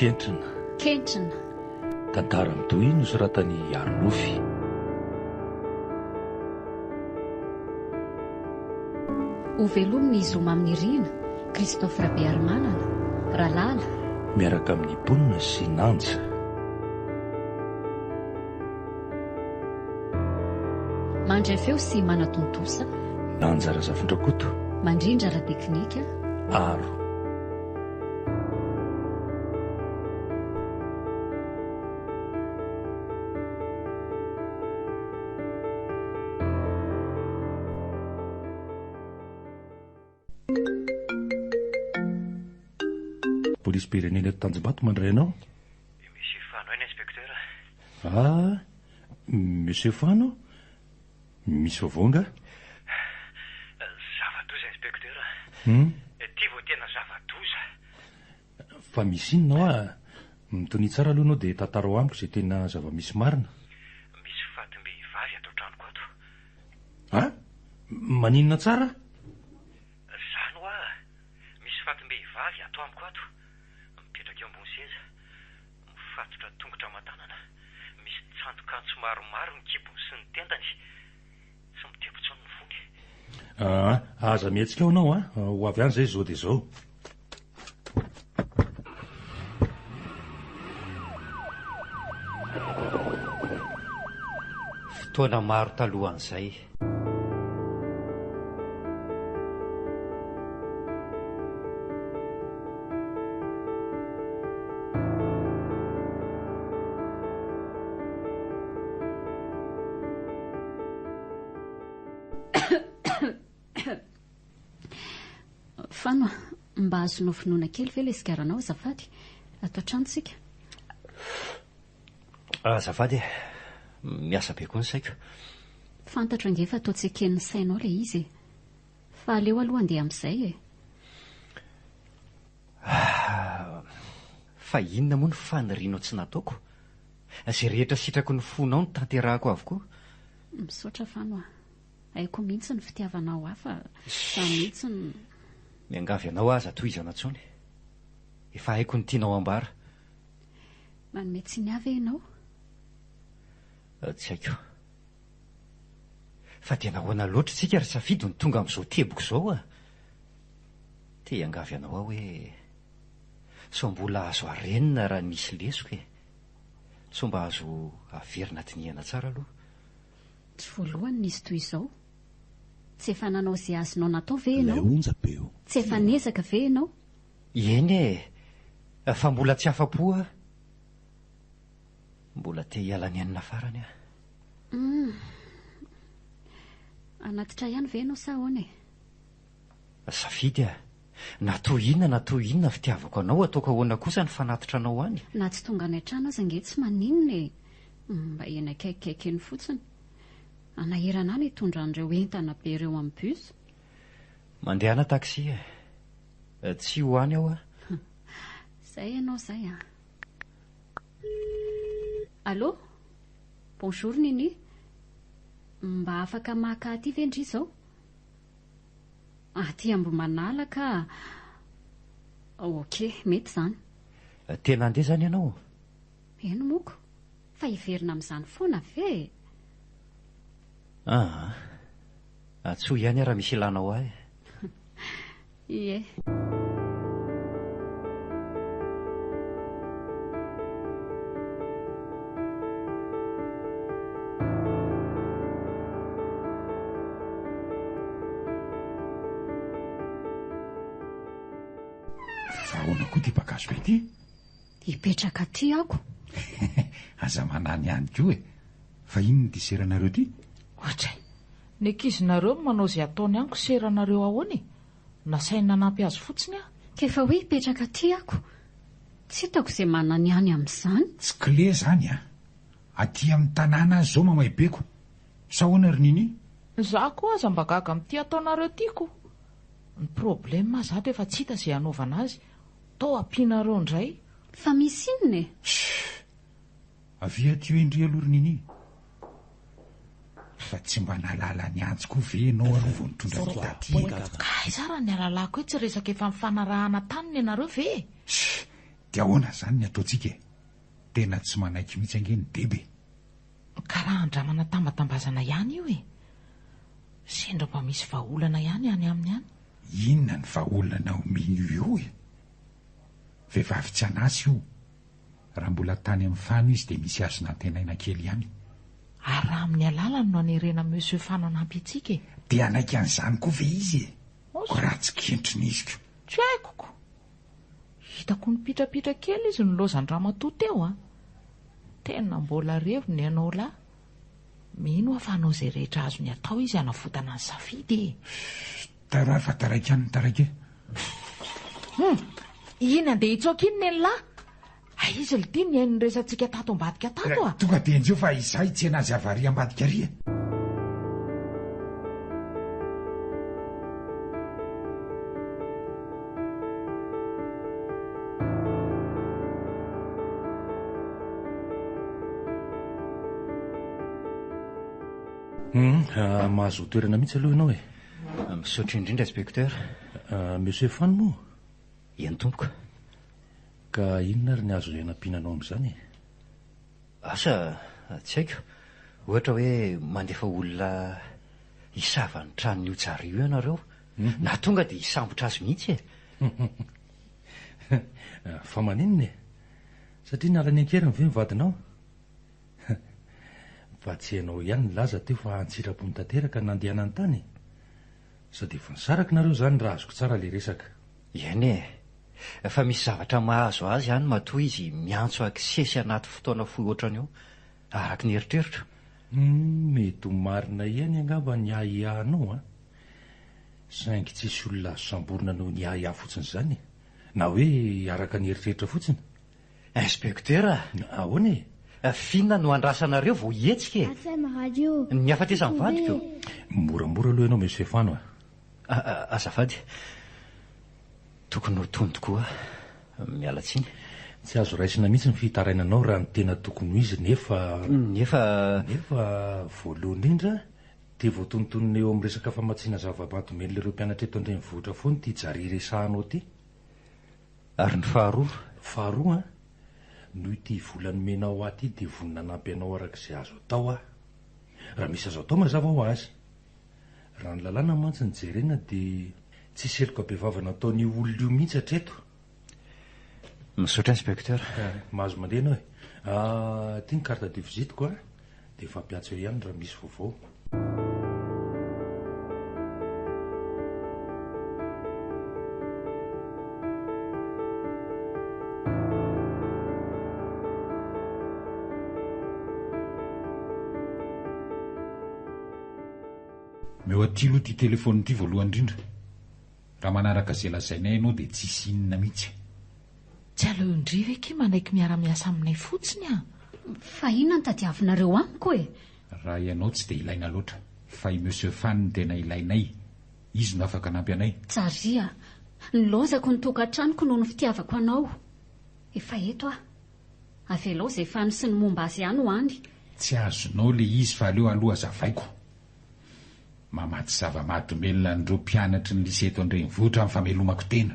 Kentrina. Kentrina. Tantara mitohy nosoratany Arnofy. Ho velomin'ny Zoma amin'ny rina, Christophe Rabearmanana, Ralala. Miaraka amin'ny Ponina sy Nanja. Mandray feo sy manatontosa. Nanja Razafindrakoto. Mandrindra ara-teknika. Aro. Polisy pirenena eto Tanjombato mandray anao? Monsieur Fano eny inspecteur. Monsieur Fano? Misy vaovonga? Zava-doza inspecteur. Ty vao tena zava-doza. Fa misy inona mitony tsara aloha anao dia tantara amiko izay tena zava-misy marina. Misy fatim-behivavy ato tranoko ato. Maninona tsara? Zany hoa misy fatim-behivavy ato amiko ato. Mipetraka eo ambony seza, mifatotra tongotra aman-tanana, misy tsandokanto maromaro ny kibony sy ny tendany. Tsy mitebo-tsony ny vony. Aza mihetsika ao anao ho avy any izay zao dia zao. Fotoana maro talohan'izay. Fano, mba azonao finoana kely ve ilay sigaranao azafady? Ato an-trano tsika. Azafady, miasa be koa ny saiko. Fantatra ange fa ataontsika ny sainao ilay izy. Fa aleo aloha andeha amin'izay e. Fa inona moa ny fanirianao tsy nataoko? Izay rehetra sitrako ny fonao ny tanterahako avokoa. Misaotra Fano. Haiko mihitsy ny fitiavanao hafa. Sa mihitsy ny... Miangavy anao aza tohizana tsony. Efa haiko ny tianao ambara. Manome tsiny avy ianao? Tsy haiko. Fa dia nahoana loatra tsika ry safidy ny tonga amin'izao teboko izao Te hiangavy anao aho hoe sao mbola azo arenina raha misy lesoko e. Sao mba azo averina tinihana tsara aloha. Tsy voalohany nisy toy izao. Tsy efa nanao izay azonao natao ve ianao? Ilay onjam-peo. Tsy efa nezaka ve ianao? Eny e, fa mbola tsy afa-po aho. Mbola te hiala ny anina farany aho. Anatitra ihany ve ianao sa ahoana e? Safidy na toy inona fitiavako anao ataoko ahoana kosa ny fanatitra anao any. Na tsy tonga any an-trano aza ange tsy maninona e. Mba ena akaikikeny fotsiny. Anahirana any hitondra an'ireo entana be ireo amin'ny bus. Mandehana taksi tsy ho any aho Zay ianao zay Allô? Bonjour Nini. Mba afaka maka aty ve ndry izao? Aty ambo manala ka. Ok, mety zany. Tena andeha zany ianao? Eno moko. Fa hiverina amin'izany foana ve? Tsy ho ihany raha misy ilanao ahy. Ie. Ahoana koa ty bakazo be ty? Hipetraka ty ako. Aza manany ihany koa e. Fa ino ny diseranareo ty? Ohatray, ny ankizinareo manao izay ataony aniko seranareo ahoana e. Nasaina nanampy azy fotsiny aho. Kefa hoe hipetraka ty ako. Tsy hitako izay manany any amin'izany. Tsy kle zany aty amin'ny tanàna azy zao mamaybeko. Sa ahoana ry Nini? Za koa aza mba gaga amin'ity ataonareo tiako. Ny problema zato efa tsy hita izay hanaovana azy. Tao ampianareo indray. Fa misy inona e? Avia ty endry aloha ry Nini. Fa tsy mba nalala ny antsy koa ve ianao aloha vao nitondra fitaty? Ka izara ny alalako hoe tsy resaka efa mifanarahana taniny ianareo ve? dia ahoana zany ny ataontsika? Tena tsy manaiky mihitsy angeny bebe. Karaha andramana tambatambazana ihany io e. Sendra mba misy vahaolana ihany any aminy any. Inona ny vahaolana omeny io e? Vehivavy tsy anasy io. Raha mbola tany amin'ny fano izy dia misy azo nantenaina kely ihany. Ary raha amin'ny alala no anerena monsieur fananampy itsika e. Dia anaiky an'izany koa ve izy e? Osa. Ko raha tsy kentronyiziko. Tsy haikoko. Hitako nipitrapitra kely izy nilozan-dramatoa teo a. Tena mbola revo ny ianao lahy. Mino afanao izay rehetra azo ny atao izy hanafotana ny safidy e. Tara fa taraiky any taraiky. Iny andeha hitsoaka iny ny lahy. Aiza le tia ny hainy resantsika tato ambadika tato a. Tonga dia injeo fa izahay tsy anazy avary ambadika ry e. Mahazo toerana mihitsy aloha ianao e. Misaotra indrindra inspecteur. Monsieur Fan moa, Eny tompoko. ka inona ary ny azo ianam-piananao amin'izany? Asa tsy haiko. Ohatra hoe mandefa olona hisava ny tranon'io tsara io ianareo. Na tonga dia hisambotra azy mihitsy e. Fa maninona e? Satria niala ny ankeriny ve mivadinao? Fa tsy hainao ihany ny laza teo fa antsirapony tanteraka nandehanany tany. Sady efa nisaraka nareo zany raha azoko tsara le resaka. Eny e. Fa misy zavatra mahazo azy ihany matoa izy miantso aksesy anaty fotoana fohy ohatran'io araka ny eritreritro. Mety ho marina ihany angamba ny ahiahanao a. Saingy tsisy olona azo samborina noho ny ahia fotsiny zany. Na hoe araka ny eritreritra fotsiny. Inspecteur, Ahoana e? finna no andrasanareo vao hetsika e. Asema radio. Ny afatezany vadiko. Moramora aloha ianao monsieur Fano a. Azafady. Tokony ho tony tokoa. Miala tsiny. Tsy azo raisina mihitsy ny fitarainanao raha ny tena tokony ho izy nefa voalohany indrindra dia voatonontonona eo amin'ny resaka famatsiana zava-mahadomeny ireo mpianatra eto an-drenivohitra foana ity jary resahanao ty. Ary ny Faharoa a, noho ity vola nomenao aty dia vonina nampy anao arak'izay azo atao a. Raha misy azo atao mazava ho azy. Raha ny lalàna mantsy ny jerena dia tsy seloka be vavana ataon'ny olona io mihitsy hatreto. Misaotra inspecteur. Mahazo mandeha ianao e. Tia ny carte de visiteko a, dia fampiatso eo ihany raha misy vaovao. Meo aty aloha ty telefony ity voalohany indrindra. Raha manaraka izay lazainay ianao dia tsisy inona mihitsy. Tsy aleo indriva eky manaiky miara-miasa aminay fotsiny a. Fa inona ny tadiavinareo amiko e? Raha ianao tsy dia ilaina loatra. Fa i monsieur Fan no tena ilainay. Izy no afaka nampy anay. Tsaria, nilozako ny tokantranoko noho ny fitiavako anao. Efa eto a. Avelao izay fany sy ny momba azy ihany ho any. Tsy azonao le izy fa aleo aloha azavaiko. Mamaty zava-mahadomelina n'ireo mpianatry ny lisea eto an-drenivohitra amin'ny famelomako tena.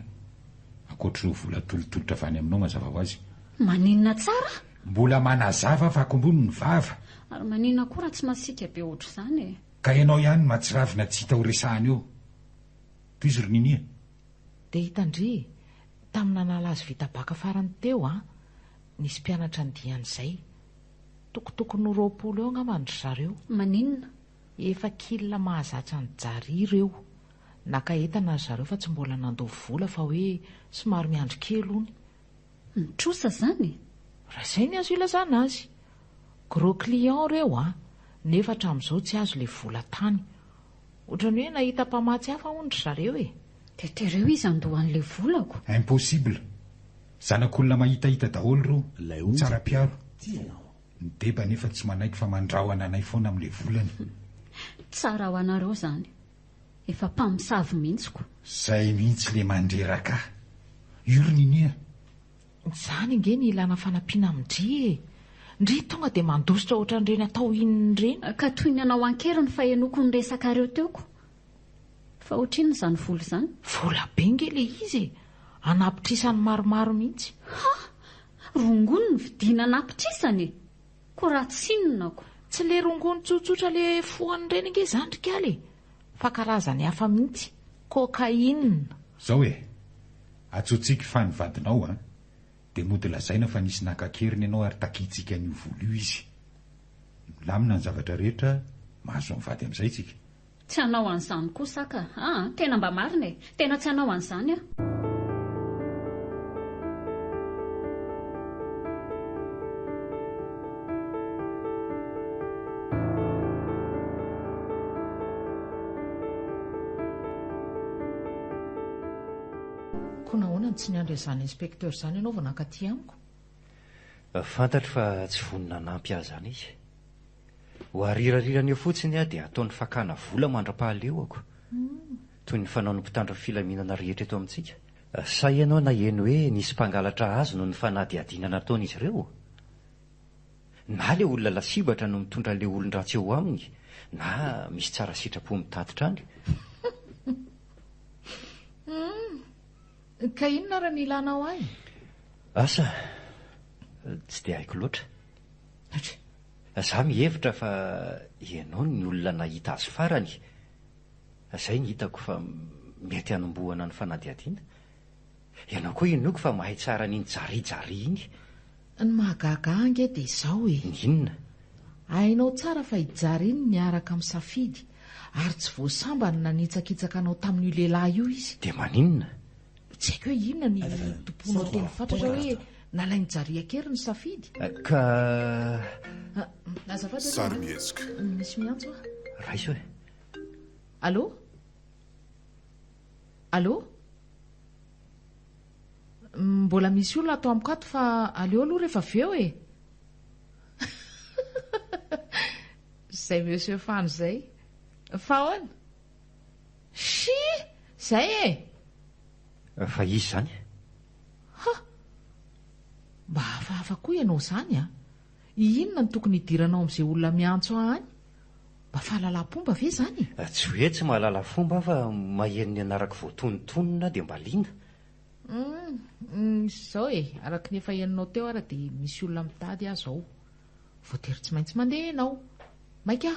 Ankoatr'ireo vola tolotolotra avy any aminao mazava ho azy. Maninona tsara? Mbola manazava fa akombony ny vava. Ary maninona koa raha tsy masika be ohatr' izany e? Ka ianao ihany matsiravina tsy hita ho resahany eo. Toy izy ronia. Dia hitandry, tamina nala azy vita baka farany teo a, nisy mpianatra ny dian'izay. Tokotokony 20 eo angamba ny zareo. Maninona? Efa kilina mahazatra ny jary ireo. Naka entana zareo fa tsy mbola nandovy vola fa hoe somary miandro kely ony. Mitrosa zany? Raha izay ny azo ilazana azy. Gros client reo a, nefa hatramin'izao tsy azo le vola tany. Ohatrany hoe nahita mpamatsy hafa ondry zareo e. Tetereo izy andohan'le volako. Impossible. Zanak'olona mahitahita daholo reo. Tsara piaro. Ny deba nefa tsy manaiky fa mandrahoana anay foana amin'le volany. Tsara ho anareo zany. Efa mpamosavy mihitsiko. Zay mihitsy le mandreraka. Ioron'inia. Izany nge ny ilana fanampiana amindry e. Ndry tonga dia mandositra ohatran'ireny atao inony ireny. Ka toy ny anao ankeriny fa enoko ny resaka reo teoko. Fa ohatrin'ny izany vola izany? Vola be nge le izy e. Anapitrisany maromaro mihitsy. Rongony ny vidiana napitrisany ko raha tsinonako. Tsy le rongony tsotsotra le foany reny nge zandrikaly fa karazany hafa mihitsy, kokaina. Zao hoe atsotsiky fa nyvadinao a dia mody lazaina fa nisy nakakeriny ianao ary takitsika n'io volo io izy. Milamina ny zavatra rehetra mahazo mivady amin'izay tsika. Tsy hanao an'izany kosa ka. Tena mba marina e, tena tsy hanao an'izany a. Koa nahoana tsy niandry izany inspekteur izany ianao vao nankaty amiko? Fantatro fa tsy vonina nampy ahy zany izy. Ho arirarirana eo fotsiny a dia ataony fakana vola mandra-pahaleo ako. Toy ny fanaony mpitandro filaminana rehetra eto amintsika. Sa ianao na eny hoe nisy mpangalatra azy no ny fanadihadinana ataon'izy ireo? Na le olona lasibatra no mitondra le olon-dratsy eo aminy, na misy tsara sitrapo mitatitra any. Ka inona raha nilanao ahy? Asa, tsy dia haiko loatra. Za mihevitra fa ianao ny olona nahita azy farany. Zay ny hitako fa mety hanombohana ny fanadihadiana. Ianao koa inoko fa mahay tsara n'iny jarijary iny. Ny mahagaga ange dia izao e. Ninona? Hainao tsara fa hijary iny niaraka amin'ny safidy ary tsy voasambany na nitsakitsaka anao tamin'io lehilahy io izy. Dia maninona? Tsy haiko hoe inona ny tomponao teny fantatra hoe nalainy jary akery ny safidy. Ka Sarimihetsika. Misy miantso a. Raiso e. Allô? Allô? Mbola misy olona atao amiko ato fa aleo aloha rehefa avy eo e. Zay monsieur Fano zay. Fa ahoana? Shi! Zay e. Fa izy zany? Mba hafahafa koa ianao zany a. Inona ny tokony hidiranao amin'izay olona miantso any? Mba fahalalam-pomba ve zany? Tsy hoe tsy mahalala fomba fa maheno ny anaraka voatonontonona dia mba liana. Zao e, araka ny efa henonao teo ara dia misy olona mitady aho zao. Voatery tsy maintsy mandeha ianao. Maika?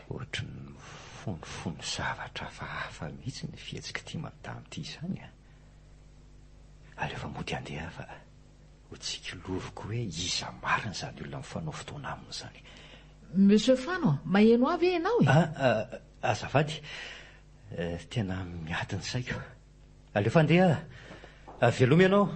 Ohatra ny fonofono zavatra hafahafa mihitsy ny fihetsika ity madama ity izany a. Alefa mody handeha fa ho tsikiloviko hoe iza marina izany olona mifanao fotoana aminy izany. Monsieur Fano, maheno avy ianao e? Azafady, tena miady ny saiko. Alefa handeha, veloma ianao.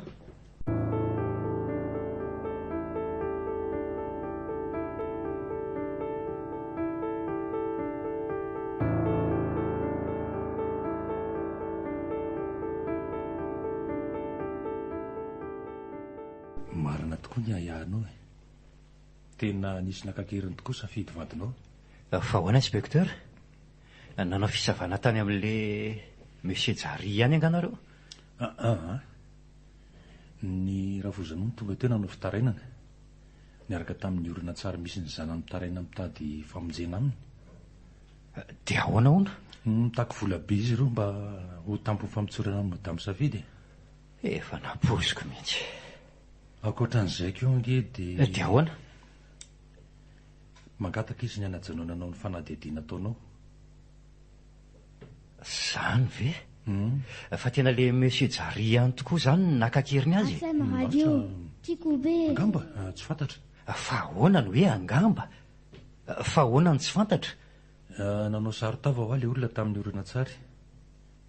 Marina tokoa ny ahiahanao e. Tena nisy nakakeriny tokoa safidy vadinao. Fa hoana inspekteur? Nanao fisavana tany amin'le monsieur Jary ihany anganareo? Ny ravozanao ny tonga teo nanao fitarainana. Niaraka tamin'ny olona tsara misy ny zanany mitaraina mitady famonjena aminy. Dia ahoana hoana? Mitako vola be izy ireo mba ho tampo famitsorana amin'ny madamo safidy. Efa naposiko mihitsy. Ankoatran'izay keo ange dia... Dia ahoana? Mangataka izy ny anajanonanao ny fanadihadiana ataonao. Zany ve? Fa tena le monsieur Jary ihany tokoa zany nakakeriny azy. Angamba, tsy fantatra. Fa ahoana no hoe angamba? Fa ahoana no tsy fantatra? Nanao saritava ho aho le olona tamin'ny oronan-tsary.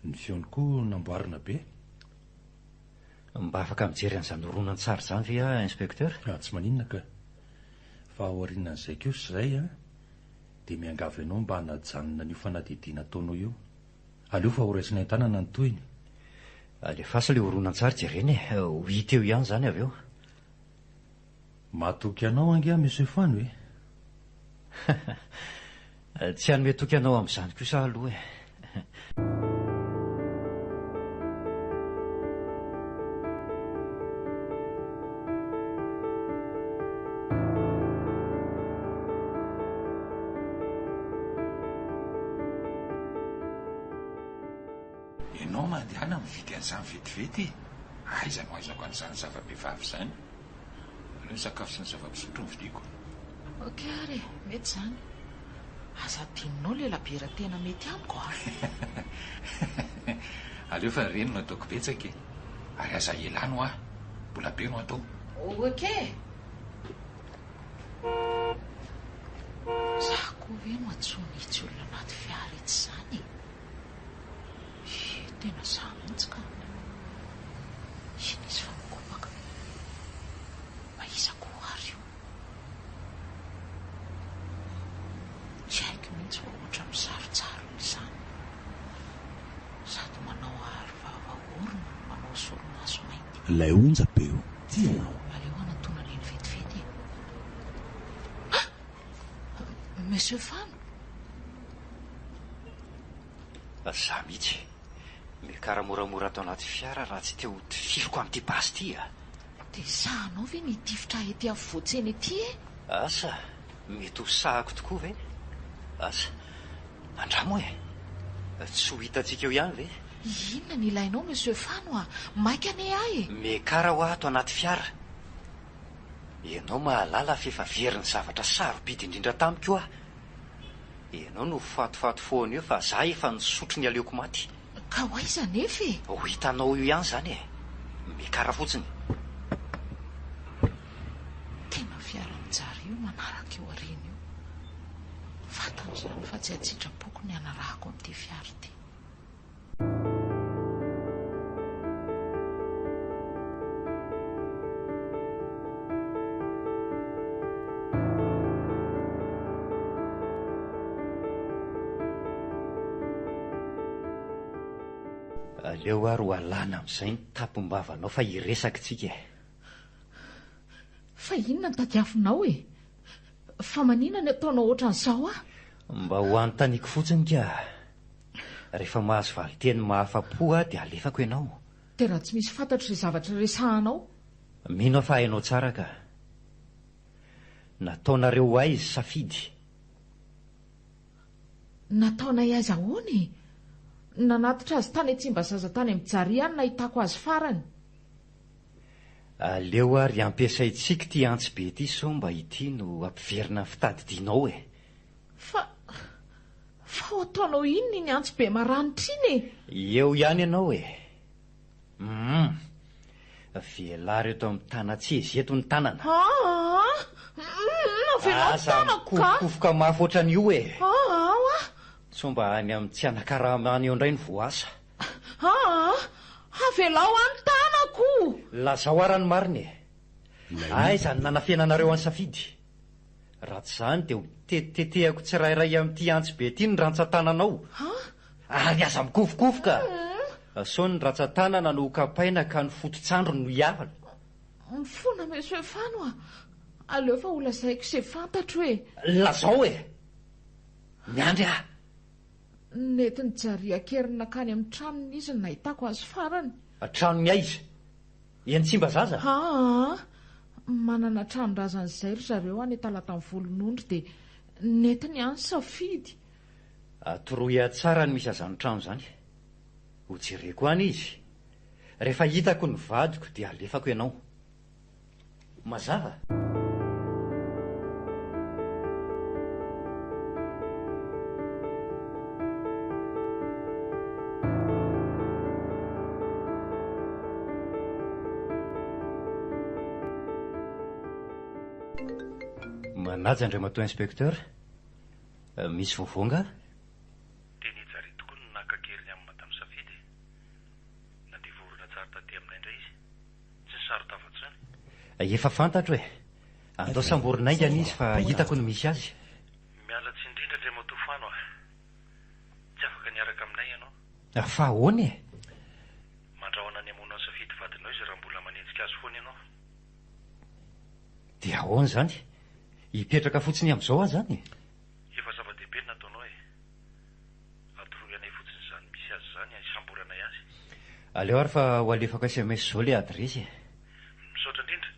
Ny feony koa namboarina be. Mba afaka mijery an'izany horonan-tsary zany ve inspekteur? Tsy maninona ka. Fa ao aorianan'izay keo sy izay dia miangavy ianao mba hanajanona n'io fanadihadiana ataonao io. Aleo fa ho raisina an-tanana ny toyiny. Alefasa le horonan-tsary jereny e, ho hita eo ihany zany avy eo. Mahatoky anao ange monsieur Fano e. Tsy hanome toky anao amin'izany kosa aloha e. Ianao mandehana mividy an'izany vetivety. Aiza no aizako an'izany zava-behivavy zany. Aleo sakafo sy ny zava-pisotro ny vidiako. Okey ary, mety zany. Aza tininao lela-bera tena mety amiko a. Aleo fa reny no ataoko betsaka e. Ary aza elano ah. Mbola be no atao. Okey. Zaho koa hoe no antsony itsy olona anaty fiara itsy zany. Tena sahy mihitsy ka. Iny izy fa mikopaka. Maizako ary io. Tsy haiko mihitsy fa ohatra misarotsaro izany. Sady manao aro vava orona, manao solomaso mainty. Ilay onjam-peo tianao. Aleo anatona leny vetivety. Monsieur Fano. Zaho mihitsy mikara moramora atao anaty fiara raha tsy te ho tifiko amin'ity basy ity a. Dia sahanao ve nitifitra ety afovoatseny ety e? Asa, mety ho sahako tokoa ve? Asa, andramo e. Tsy ho hitantsika eo ihany ve? Inona ny ilainao, Monsieur Fano a? Maika ane ahy e. Mikara ho ato anaty fiara. Ianao mahalala fefa veriny zavatra sarobidy indrindra tamiko a. Ianao no fatofato foana eo fa za efa nisotro ny aleoko maty. Ka ho aiza nefa e? Ho hitanao io ihany zany e. Mikara fotsiny. Tena fiara mijary io manaraka eo areny io. Fantany zany fa tsy atsitrapoko ny anarahako amin'ity fiara ity. Aleo ary ho alana amin'izay ny tampom-bavanao fa hiresaka tsika. Fa inona ny tadiavinao e? Fa manina ny ataonao ohatran'izao a? Mba ho anontaniako fotsiny ka. Rehefa mahazo valiteny mahafa-po a dia alefako ianao. Dia raha tsy misy fantatra izay zavatra resahanao? Mino aho fa hainao tsara ka. Nataonareo ho aiza safidy? Nataona iaiza ahoany? Nanatitra azy tany Tsimbazaza tany amin'ny Jariana nahitako azy farany. Aleo ary ampiasaintsika ty antsy be ity so mba ity no ampiverina fitadidianao e. Fa ho ataonao inona ny antsy be maranitra iny e? Eo ihany ianao e. Velareo eto amin'ny tanatseza eto ny tanana. Avelao tanako ka. Kofoka mafy ohatran'io e. Somba any amin'ny tsy anakaramany eo indray ny voasa. Avelao any tanako. Lazao arany mariny e. Aiza ny nanafenanareo any safidy. Raha tsy zany dia tetehako tsirairay amin'ity antsy be ity ny rantsan-tananao. Ary aza mikofokofoka. Sao ny rantsan-tanana no kapaina ka ny fototsandro no hiavana. Mifona Monsieur Fano a. Aleo fa ho lazaiko izay fantatro e. Lazao e. Miandry aho. Nety nijaria kerina nakany amin'ny tranony izy ny nahitako azy farany. Tranony aiza? Eny Tsimbazaza? Manana tranon-drazan'izay ry zareo any talata amin'ny volon'ondry dia nety ny any safidy. Atoroy tsara ny misy azany trano zany. Ho jereko any izy. Rehefa hitako ny vadiko dia alefako ianao. Mazava? Manaja Andriamatoa inspekteur. Misy vovonga? Dia nijaria tokoa no nakakeriny amin'ny madamo safidy. Nandeha vorona tsara taty aminay indray izy. Tsy ny saro tafatrany. Efa fantatro e. Andao samborinaingana izy fa hitako no misy azy. Miala tsy indrindra Andriamatoa Fano a. Tsy afaka niaraka aminay ianao. Fa ahoana e? Mandrahona ny hamoana ny safidy vadinao izy raha mbola manenjika azy foana ianao. Dia ahoana zany? Hipetraka fotsiny amin'izao aho zany. Efa zava-dehibe ny nataonao e. Atoroy anay fotsiny izany misy azy zany isamboranay azy. Aleo ary fa ho alefako SMS zao ilay adresy e. Misaotra indrindra.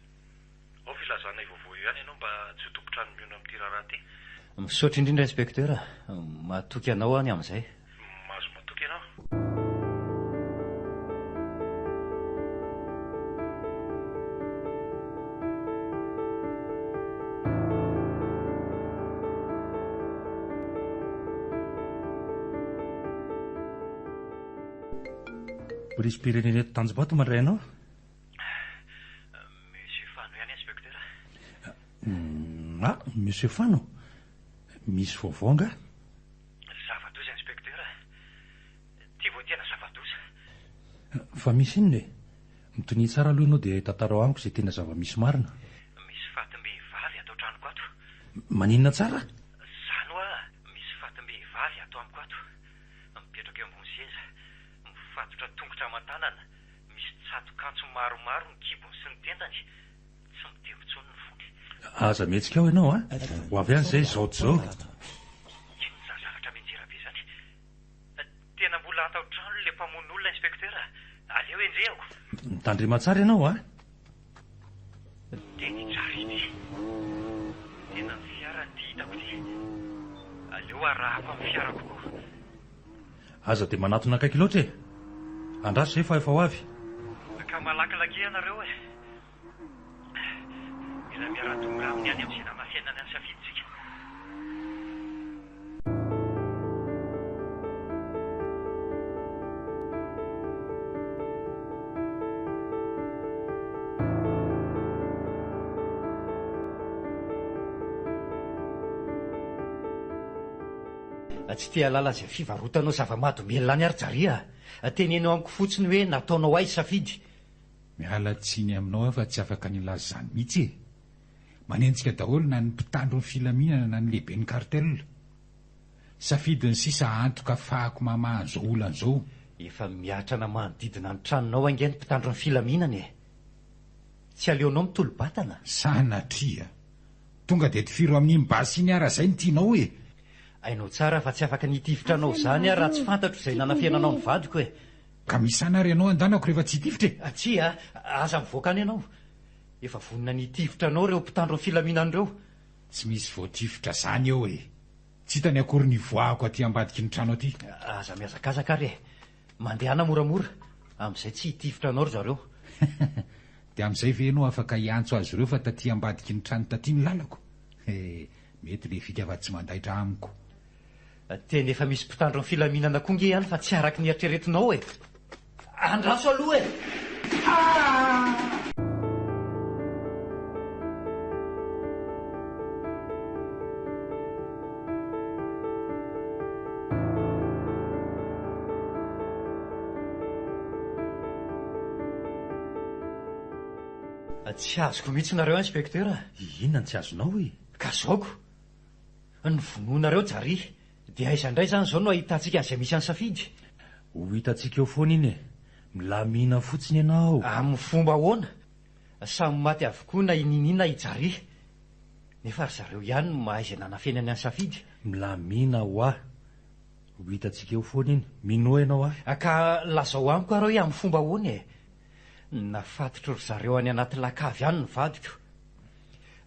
Ao filazanay vaovao ihany ianao mba tsy ho tompotrano miono amin'ity raharaha ity. Misaotra indrindra inspekteur. Matoky anao any amin'izay. Mahazo matoky ianao. Polisy-pirenena eto Tanjombato mandray anao? Monsieur Fano ihany inspektera. Monsieur Fano. Misy vaovao nga? Zava-doza inspektera. Tia voatiana zava-doza. Fa misy inona e? Mitoniny tsara aloha ianao dia tantarao amiko izay tena zava-misy marina. Misy fatim-behivavy atao tranoko ato. Maninona tsara? Zany hoa misy fatim-behivavy atao amiko ato. Mipetraka eo ambony seza, mifatotra tongotra aman-tanana, misy tsato-kantso maromaro ny kibony sy ny tendany. Tsy mitevy intsony ny fony. Aza mihetsika ao ianao, ho avy any izay zao zao. Inona zavatra menjera be zany? Tena mbola atao trano le mpamono olona inspektera. Aleo enjehako. Mitandrema tsara ianao, Teny tsara ity. Tena ny fiara ty hitako ty. Aleo arahako amin'ny fiarako koa. Aza dia manatona akaiky loatra e. Andraso izay fa efa ho avy. Ka malakilaky ianareo e. Mila miara-tonga aminy any amin'ny sinama fiainana ny safiditsika. Tsy tia lala izay fivarotanao zava-mahadomelona any ary jaria. Tenenao amiko fotsiny hoe nataonao aiza safidy. Miala tsiny aminao fa tsy afaka nilaza izany mihitsy e. Manenjika daholo na ny mpitandro ny filaminana na ny lehibe ny kartel. Safidy ny sisa antoka ahafahako mamahan'izao olan'izao. Efa miatrana manodidina ny tranonao ange ny mpitandro ny filaminana e. Tsy aleonao mitolo-batana. Sanatria. Tonga dia tifiro amin'ny mbasy iny ara izay ny tianao e. Ainao tsara fa tsy afaka nitifitra anao izany raha tsy fantatro izay nanafiananao ny vadiko e. Ka misana ary ianao andanako rehefa tsy hitifitra e. Tsia, aza mivoaka any ianao. Efa vonina nitifitra anao reo mpitandro ny filaminan'ireo. Tsy misy voatifitra izany eo e. Tsy hitany akory ny voahako aty ambadiky ny trano aty. Aza miazakazaka ary e. Mandehana moramora. Amin'izay tsy hitifitra anao ry zareo. Dia amin'izay ve ianao afaka hiantso azy ireo fa taty ambadiky ny trano taty ny lalako? Mety le fitiava-tsy mandaitra amiko. Teny efa misy mpitandro ny filaminana koa nge ihany fa tsy araky ny eritreretinao e. Andraso aloha e. Tsy azoko mihitsy nareo inspektera. Inona ny tsy azonao e? Ka zaoko. Ny vonoanareo jary. Dia aiza indray zany izao no ahitantsika an'izay misy any safidy. Ho hitantsika eo foana iny e. Milamina fotsiny ianao. Amin'ny fomba ahoana? Samy maty avokoa na ininina ijary. Nefa ry zareo ihany no mahay izay nanafenany any safidy. Milamina ho aho. Ho hitantsika eo foana iny. Mino ianao Ka lazao amiko areo hoe amin'ny fomba ahoana e. Nafatotro ry zareo any anaty lakavy ihany ny vadiko.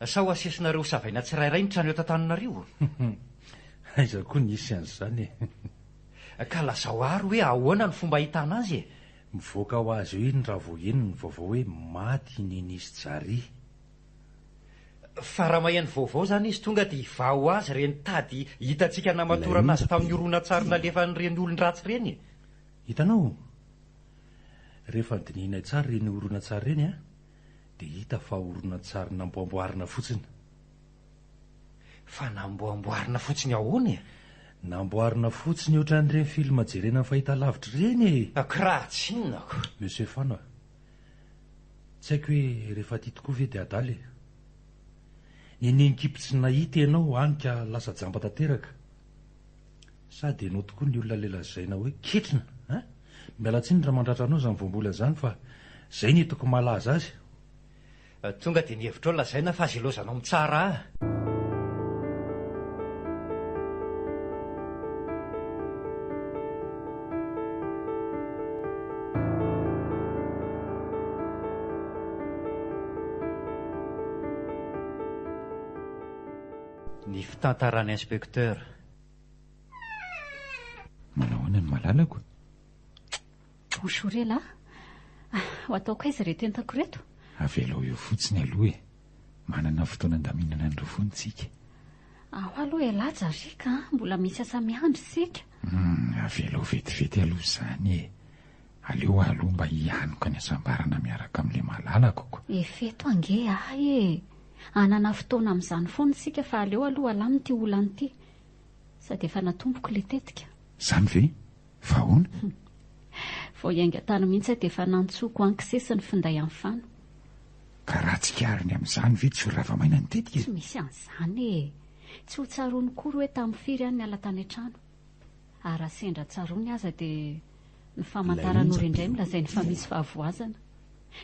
Sa ho asesinareo savaina tsirairay ny trano eto Antananarivo? Aiza koa nisy an'izany e. Ka lazao ary hoe ahoana ny fomba ahitana azy e. Mivoaka ho azy eo iny raha vao eny ny vaovao hoe maty ninisy jary. Fa raha maheno vaovao zany izy tonga dia hivaho azy reny tady hitantsika namatorana azy tamin'ny oronan-tsary nalefa n'ireny olon-dratsy reny. Hitanao? Rehefa ndinihina tsara reny oronan-tsary reny dia hita fa oronan-tsary namboamboarina fotsiny. Fa namboamboarina fotsiny ahoana e? Namboarina fotsiny ohatran'ireny filma jerena fahitalavitra reny e. Raha tsy inonako. Monsieur Fano, tsy haiko hoe rehefa ty tokoa ve dia adaly e. Nininkipo tsy nahita ianao anika lasa jamba tanteraka. Sady ianao tokoa ny olona lelazaina hoe ketrina. Miala tsiny raha mandratra anao izany voambola izany fa izay ny hitako malaza azy. Tonga dia ny hevitra ao lazaina fa azy ilozanao mitsara ahy. Ny fitantaran'ny inspekteur. Manao ahoana ny malalako? Bonjour ho ataoko aiza reto entako reto? Avelao eo fotsiny aloha e. Manana fotoana andaminana andro fontsika. Ao aloha ela jarika, mbola misy asa miandry sika. Avelao vetivety aloha izany e. aleo aloha mba hianoka ny asambarana miaraka amin'ilay malalako ko. Efeto ange ahy anana fotoana amin'izany foana isika fa aleo aloha alaminy ty olany ity sady efa natomboko le tetika. Zany ve? Fa hoana? Vao iainga tany mihitsy dia efa nantsoko ankisesy ny finday amin'ny fano. Ka raha tsikariny amin'izany ve tsy ho rava-maina ny tetika? Tsy misy an'izany tsy ho tsarony kory hoe tamin'ny firy ihany niala tany an-trano. Ary raha sendra tsarony aza dia ny famantaran'ora indray milazainy fa misy fahavoazana.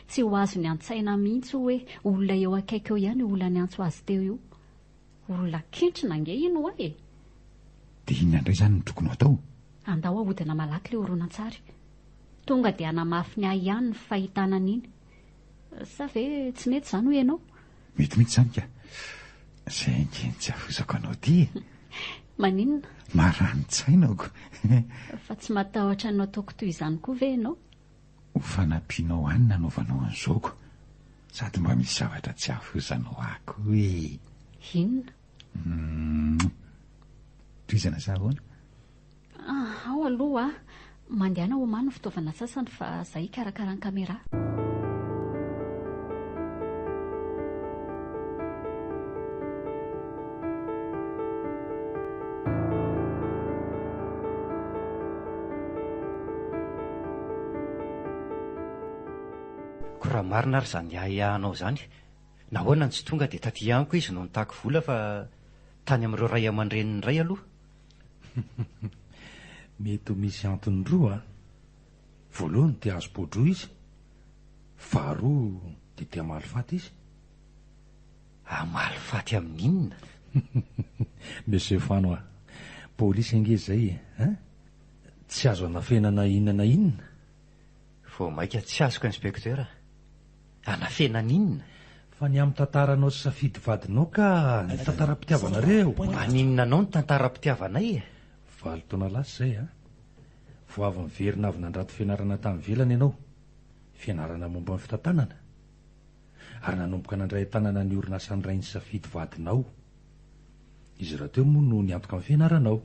Tsy ho azo ny an-tsaina mihitsy hoe olona eo akaiky eo ihany olona ny antso azy teo io. Olona kentrina ange ino hoa e. Dia inona indray izany no tokony atao? Andao ahodina malaky ilay horonan-tsary. Tonga dia hanamafy ny ahy ihany ny fahitana an'iny. Sa ve tsy mety izany ho ianao? Metimety izany ka. Izay ankeny tsy afosako anao ty. Maninona? Marani-tsainako. Fa tsy matahotra anao ataoko toy izany koa ve ianao? Ho fanampianao any nanaovanao an'izao sady mba misy zavatra tsy afosanao ako e. Inona? Toizana sa ahoana? Ao aloha mandehana homany ny fitaovana sasany fa zahay karakara ny kamera. Raha marina ary izany ahiahanao izany, nahoana ny tsy tonga dia taty aniko izy no nitako vola fa tany amin'ireo ray aman-dreniny iray aloha. Mety ho misy antony roa. Voalohany dia azo podroa izy, faharoa dia tia malifaty izy. Malifaty amin'inona? Monsieur Fanois, polisy ange izay tsy azo anafenana inona na inona. Vao maika tsy azoko inspektera. Anafenana inona? Fa ny amin'ny tantaranao sy safidy vadinao ka ny tantaram-pitiavanareo. Aninona anao ny tantaram-pitiavanay? 7 taona lasa izay vao avy miverina avy nandrato fianarana tamin'ny velany ianao, fianarana momba ny fitantanana, ary nanomboka nandray tanana ny orinasa ny ray ny safidy vadinao. Izy raha teo moa no niantoka amin'ny fianaranao.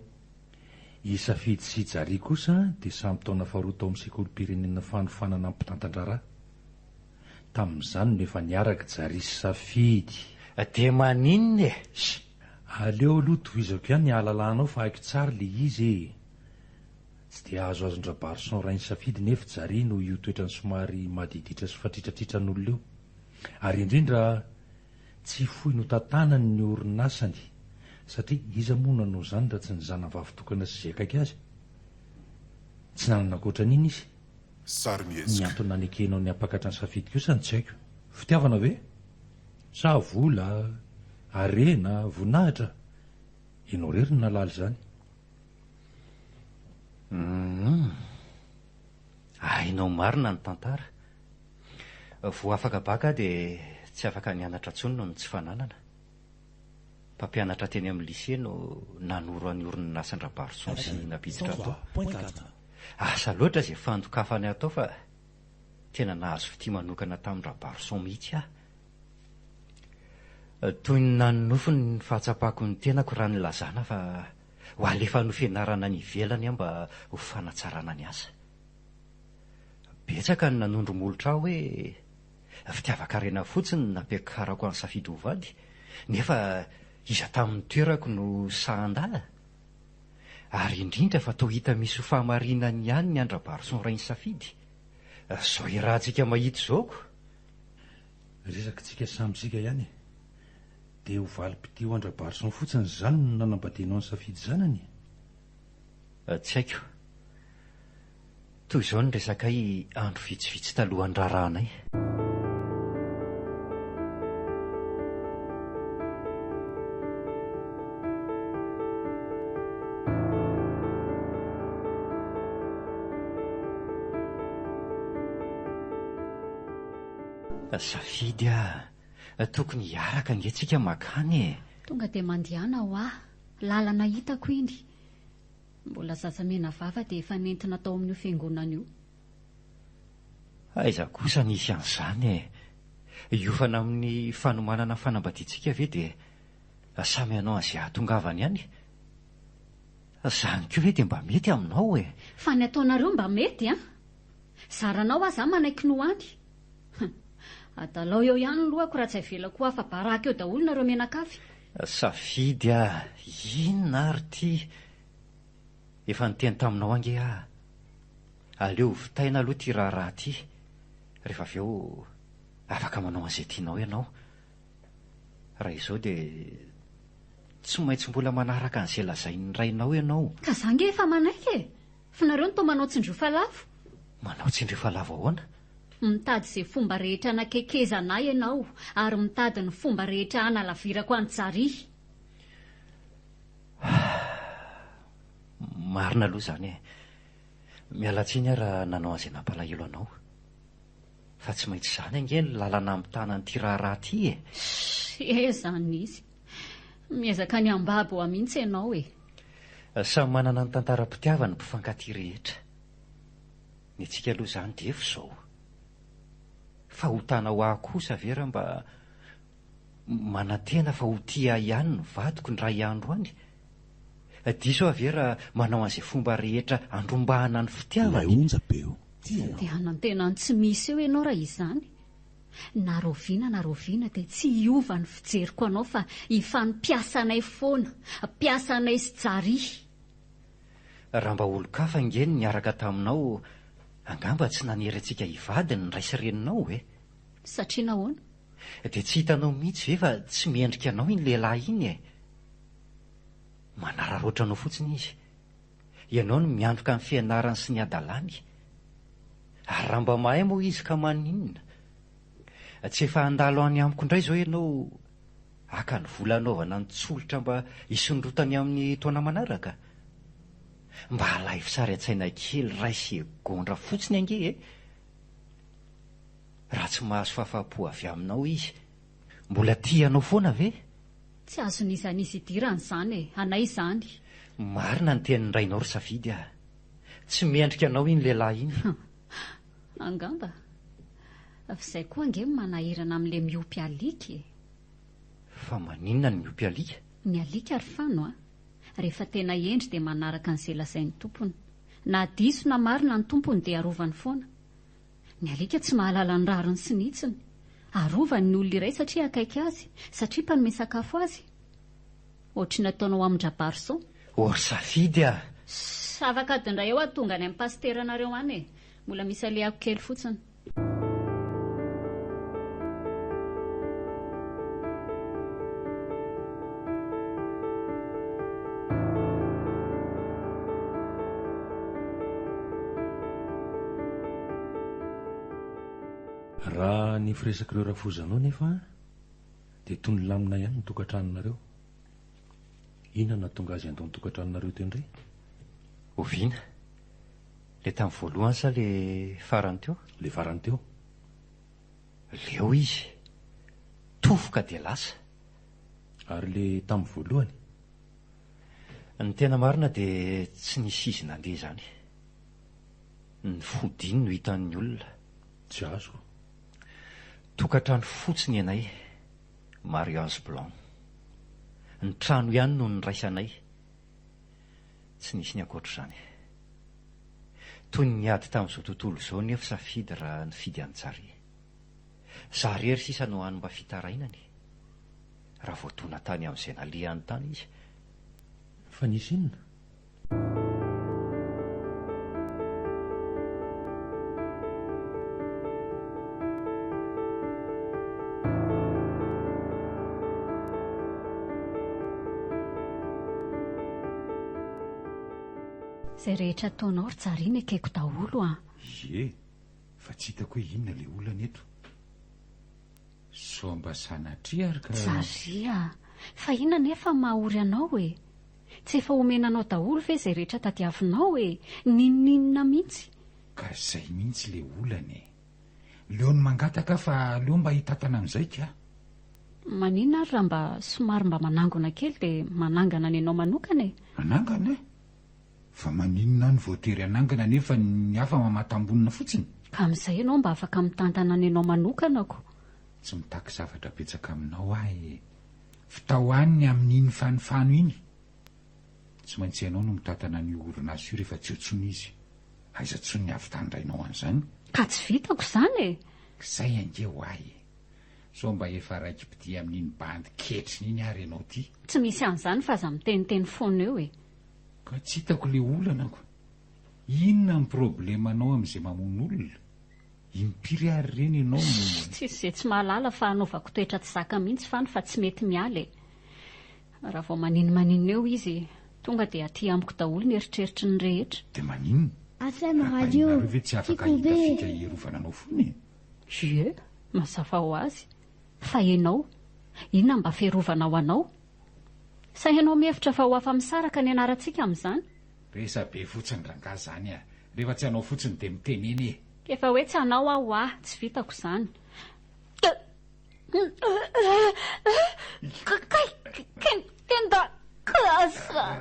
I safidy sy jari kosa dia samy taona faharoa tao amin'ny sekolim-pirenena fanofanana amin'ny mpitantan-draharaha. Tamin'izany no efa niaraka jari sy safidy. Dia maninona e? Aleo aloha tohizako ihany ny ahalalanao fa haiko tsara le izy e. Tsy dia azo azon-drabarison ray ny safidy nefa jari no io toetrany somary madiditra sy fatritratritranolona eo. Ary indrindra tsy fohy no tantanany ny orinasany satria iza moa nanao izany raha tsy ny zanavavy tokana sy izay akaiky azy. Tsy nanana ankoatran'iny izy. Ny antony nanekenao ny ampakatra ny safidy kosa ny tsy haiko. Fitiavana ve? Sa vola, arena, voninahitra? Ianao rery no nalala izany. Hainao marina ny tantara. Vao afaka baka dia tsy afaka nianatra intsony noho ny tsy fananana. Mpampianatra teny amin'ny lycée no nanoro any orinasan-drabarison sy napiditra atao. Asa loatra izay fandokafany atao fa tena nahazo fitia manokana tamin'ny rabarison mihitsy aho. Toy ny nanonofy ny fahatsapako ny tenako raha nilazana fa ho alefa no fianarana ny ivelany aho mba ho fanatsarana ny asa. Betsaka ny nanondro molotra aho hoe fitiava-karena fotsiny nampiakarako any safidy hovady nefa iza tamin'ny toerako no sahandala. Ary indrindra fa toa hita misy ho fahamarinany ihany ny andrabarison ray ny safidy. Zao irahantsika mahita izaoko. Resakitsika samysika ihany. Dia ho valim-pity ho andrabarison fotsiny izany no nanambadianao ny safidy zanany. Tsy haiko. Toy izao ny resakay andro vitsivitsy talohan'ny raharanay. Safidy tokony hiaraka angentsika makany e. Tonga dia mandehana ho lalana hitako iny. Mbola zasamena vava dia efa nentina tao amin'io fiangonana io. Aiza kosa nisy an'izany e. Hiofana amin'ny fanomanana fanambadiantsika ve dia samy anao an'izay ahatongavany ihany. Izany koa ve dia mba mety aminao e. Fa ny ataonareo mba mety Zaranao aza manaiky no any. Adalao eo ihany ny lohako raha tsy havelako afa baraka eo daholo nareo menakafy. Safidy a, inona ary ty? Efa niteny taminao ange a. Aleo vitaina aloha ty raharaha ty. Rehefa avy eo afaka manao an'izay tianao ianao. Raha izao dia tsy maintsy mbola manaraka an'izay lazain'ny rainao ianao. Ka za nge efa manaiky e. Fa nareo no to manao tsindrofa lavo. Manao tsindrofa lavo ahoana? Mitady izay fomba rehetra anakekezanay ianao ary mitady ny fomba rehetra analavirako an-tsary. Marina aloha zany e. Mialatsiny aho raha nanao an'izay nampalahelo anao. Fa tsy maintsy zany ange ny lalana amin'ny tanan'ity raharaha ty e. Zany izy. Miezaka ny ambabo ho amintsy ianao e. Samy manana ny tantaram-pitiavany mpifankaty rehetra. Ny antsika aloha zany dia efa izao. Fa ho tanao aho kosa vera mba manantena fa ho tia ihany ny vadiko ny ray andro any. Diso aho vera manao an'izay fomba rehetra andrombahana ny fitiavany. Ilay onja be eo. Dia anantenany tsy misy eo ianao raha izany. Na roviana dia tsy hiova ny fijeriko anao fa hifanimpiasanay foana, piasanay sy jary. Raha mba olo-kafa ngeny niaraka taminao, angamba tsy nanery antsika hivady ny ray sy reninao e. Satria nahoana? Dia tsy hitanao mihitsy ve fa tsy miendrika anao iny lehilahy iny e. Manararoatra anao fotsiny izy. Ianao no miandroka amin'ny fianarany sy ny adalany. Ary raha mba mahay moa izy ka maninona. Tsy efa handalo any amiko indray zao ianao aka ny vola anaovana ny tsolotra mba hisondrotany amin'ny taona manaraka. Mba halay fisary an-tsaina kely ray sy gondra fotsiny ange e. Raha tsy mahazo fahafapo avy aminao izy, mbola tianao foana ve? Tsy azon'izany izy idirany izany e, anay izany. Marina ny tenin'ny rainao ry safidy a. Tsy miendrika anao iny lehilahy iny. Angamba. F'izay koa ange manahirana amin'ilay miopy alika e. Fa maninona ny miopy alika? Ny alika ary fano a. Rehefa tena endry dia manaraka an'izay lazain'ny tompony. Na diso na marina ny tompony dia arovany foana. Ny alika tsy mahalala ny rariny sy nitsiny. Arovany ny olona iray satria akaiky azy, satria mpanome sakafo azy. Ohatry nataonao amin-drabarso. Ory safidy a. Afaka adindray eo atonga any amin'ny pasteranareo any e. Mbola misy alehako kely fotsiny. Raha ny firesakireo rafozanao nefa dia toy ny lamina ihany ny tokantranonareo. Inona tonga azy andao ny tokantranonareo tendray? Oviana, le tamin'ny voalohany sa le farany teo? Le farany teo. Leo izy tofoka dia lasa. Ary le tamin'ny voalohany? Ny tena marina dia tsy nisy izy nandeha zany. Ny fodiny no hitan'ny olona. Tsy azo. Tokantrano fotsiny ianay, mariage blanc. Ny trano ihany no niraisanay. Tsy nisy ny ankoatr'izany. Toy ny niady tamin'izao tontolo izao nefa safidy raha nifidy an-tsary. Za rery sisa no hany mba fitarainany. Raha voatona tany amin'izay nalehany tany izy. Fa nisy inona? Izay rehetra ataonao ry tsariana akaiky daholo a. Ie, fa tsy hitako hoe inona le olana eto. So mba sanatria ary ka... Tsaria, fa inona nefa mahaory anao e. Tsy efa omenanao daholo ve izay rehetra tadiavinao e. Ninona mihitsy. Ka izay mihitsy le olana e. Leo ny mangataka fa leo mba hitatana amin'izay ka. Maninona ary raha mba somary mba manangona kely dia manangana ny anao manokana e. Manangana e? Fa maninona ny voatery anangana nefa ny hafa mamatambonina fotsiny. Ka amin'izay ianao mba afaka mitantana ny anao manokanako. Tsy mitaky zavatra betsaka aminao ahy. Fitahoany amin'iny fanofano iny. Tsy maintsy ianao no mitantana ny orona azy io rehefa tsy otsony izy. Aiza tsony ny avy tandrainao an'izany. Ka tsy vitako izany e. Izay ange ho ahy so mba efa raiki-pidi amin'iny bandy ketriny iny ary ianao ty. Tsy misy an'izany fa aza miteniteny foana eo e. Ka tsy hitako le olanako. Inona ny problemanao amin'izay mamono olona? Impiry ary reny ianao no... Tsy izay tsy mahalala fa hanaovako toetra tsy zaka mihitsy fany fa tsy mety miala e. Raha vao maninona eo izy tonga dia aty amiko daholo ny eritreritry ny rehetra. Dia maninona? Asema radio ve tsy afaka hitafika hierovana anao foana e? Ie, mazava ho azy. Fa ianao, inona mba fiarovana ho anao? Sa ianao mihevitra fa ho afa-misaraka ny anarantsika amin'izany? Resa be fotsiny rangahy zany a. Rehefa tsy hanao fotsiny dia miteneny e. Efa hoe tsy hanao aho tsy vitako izany. Kenda kasa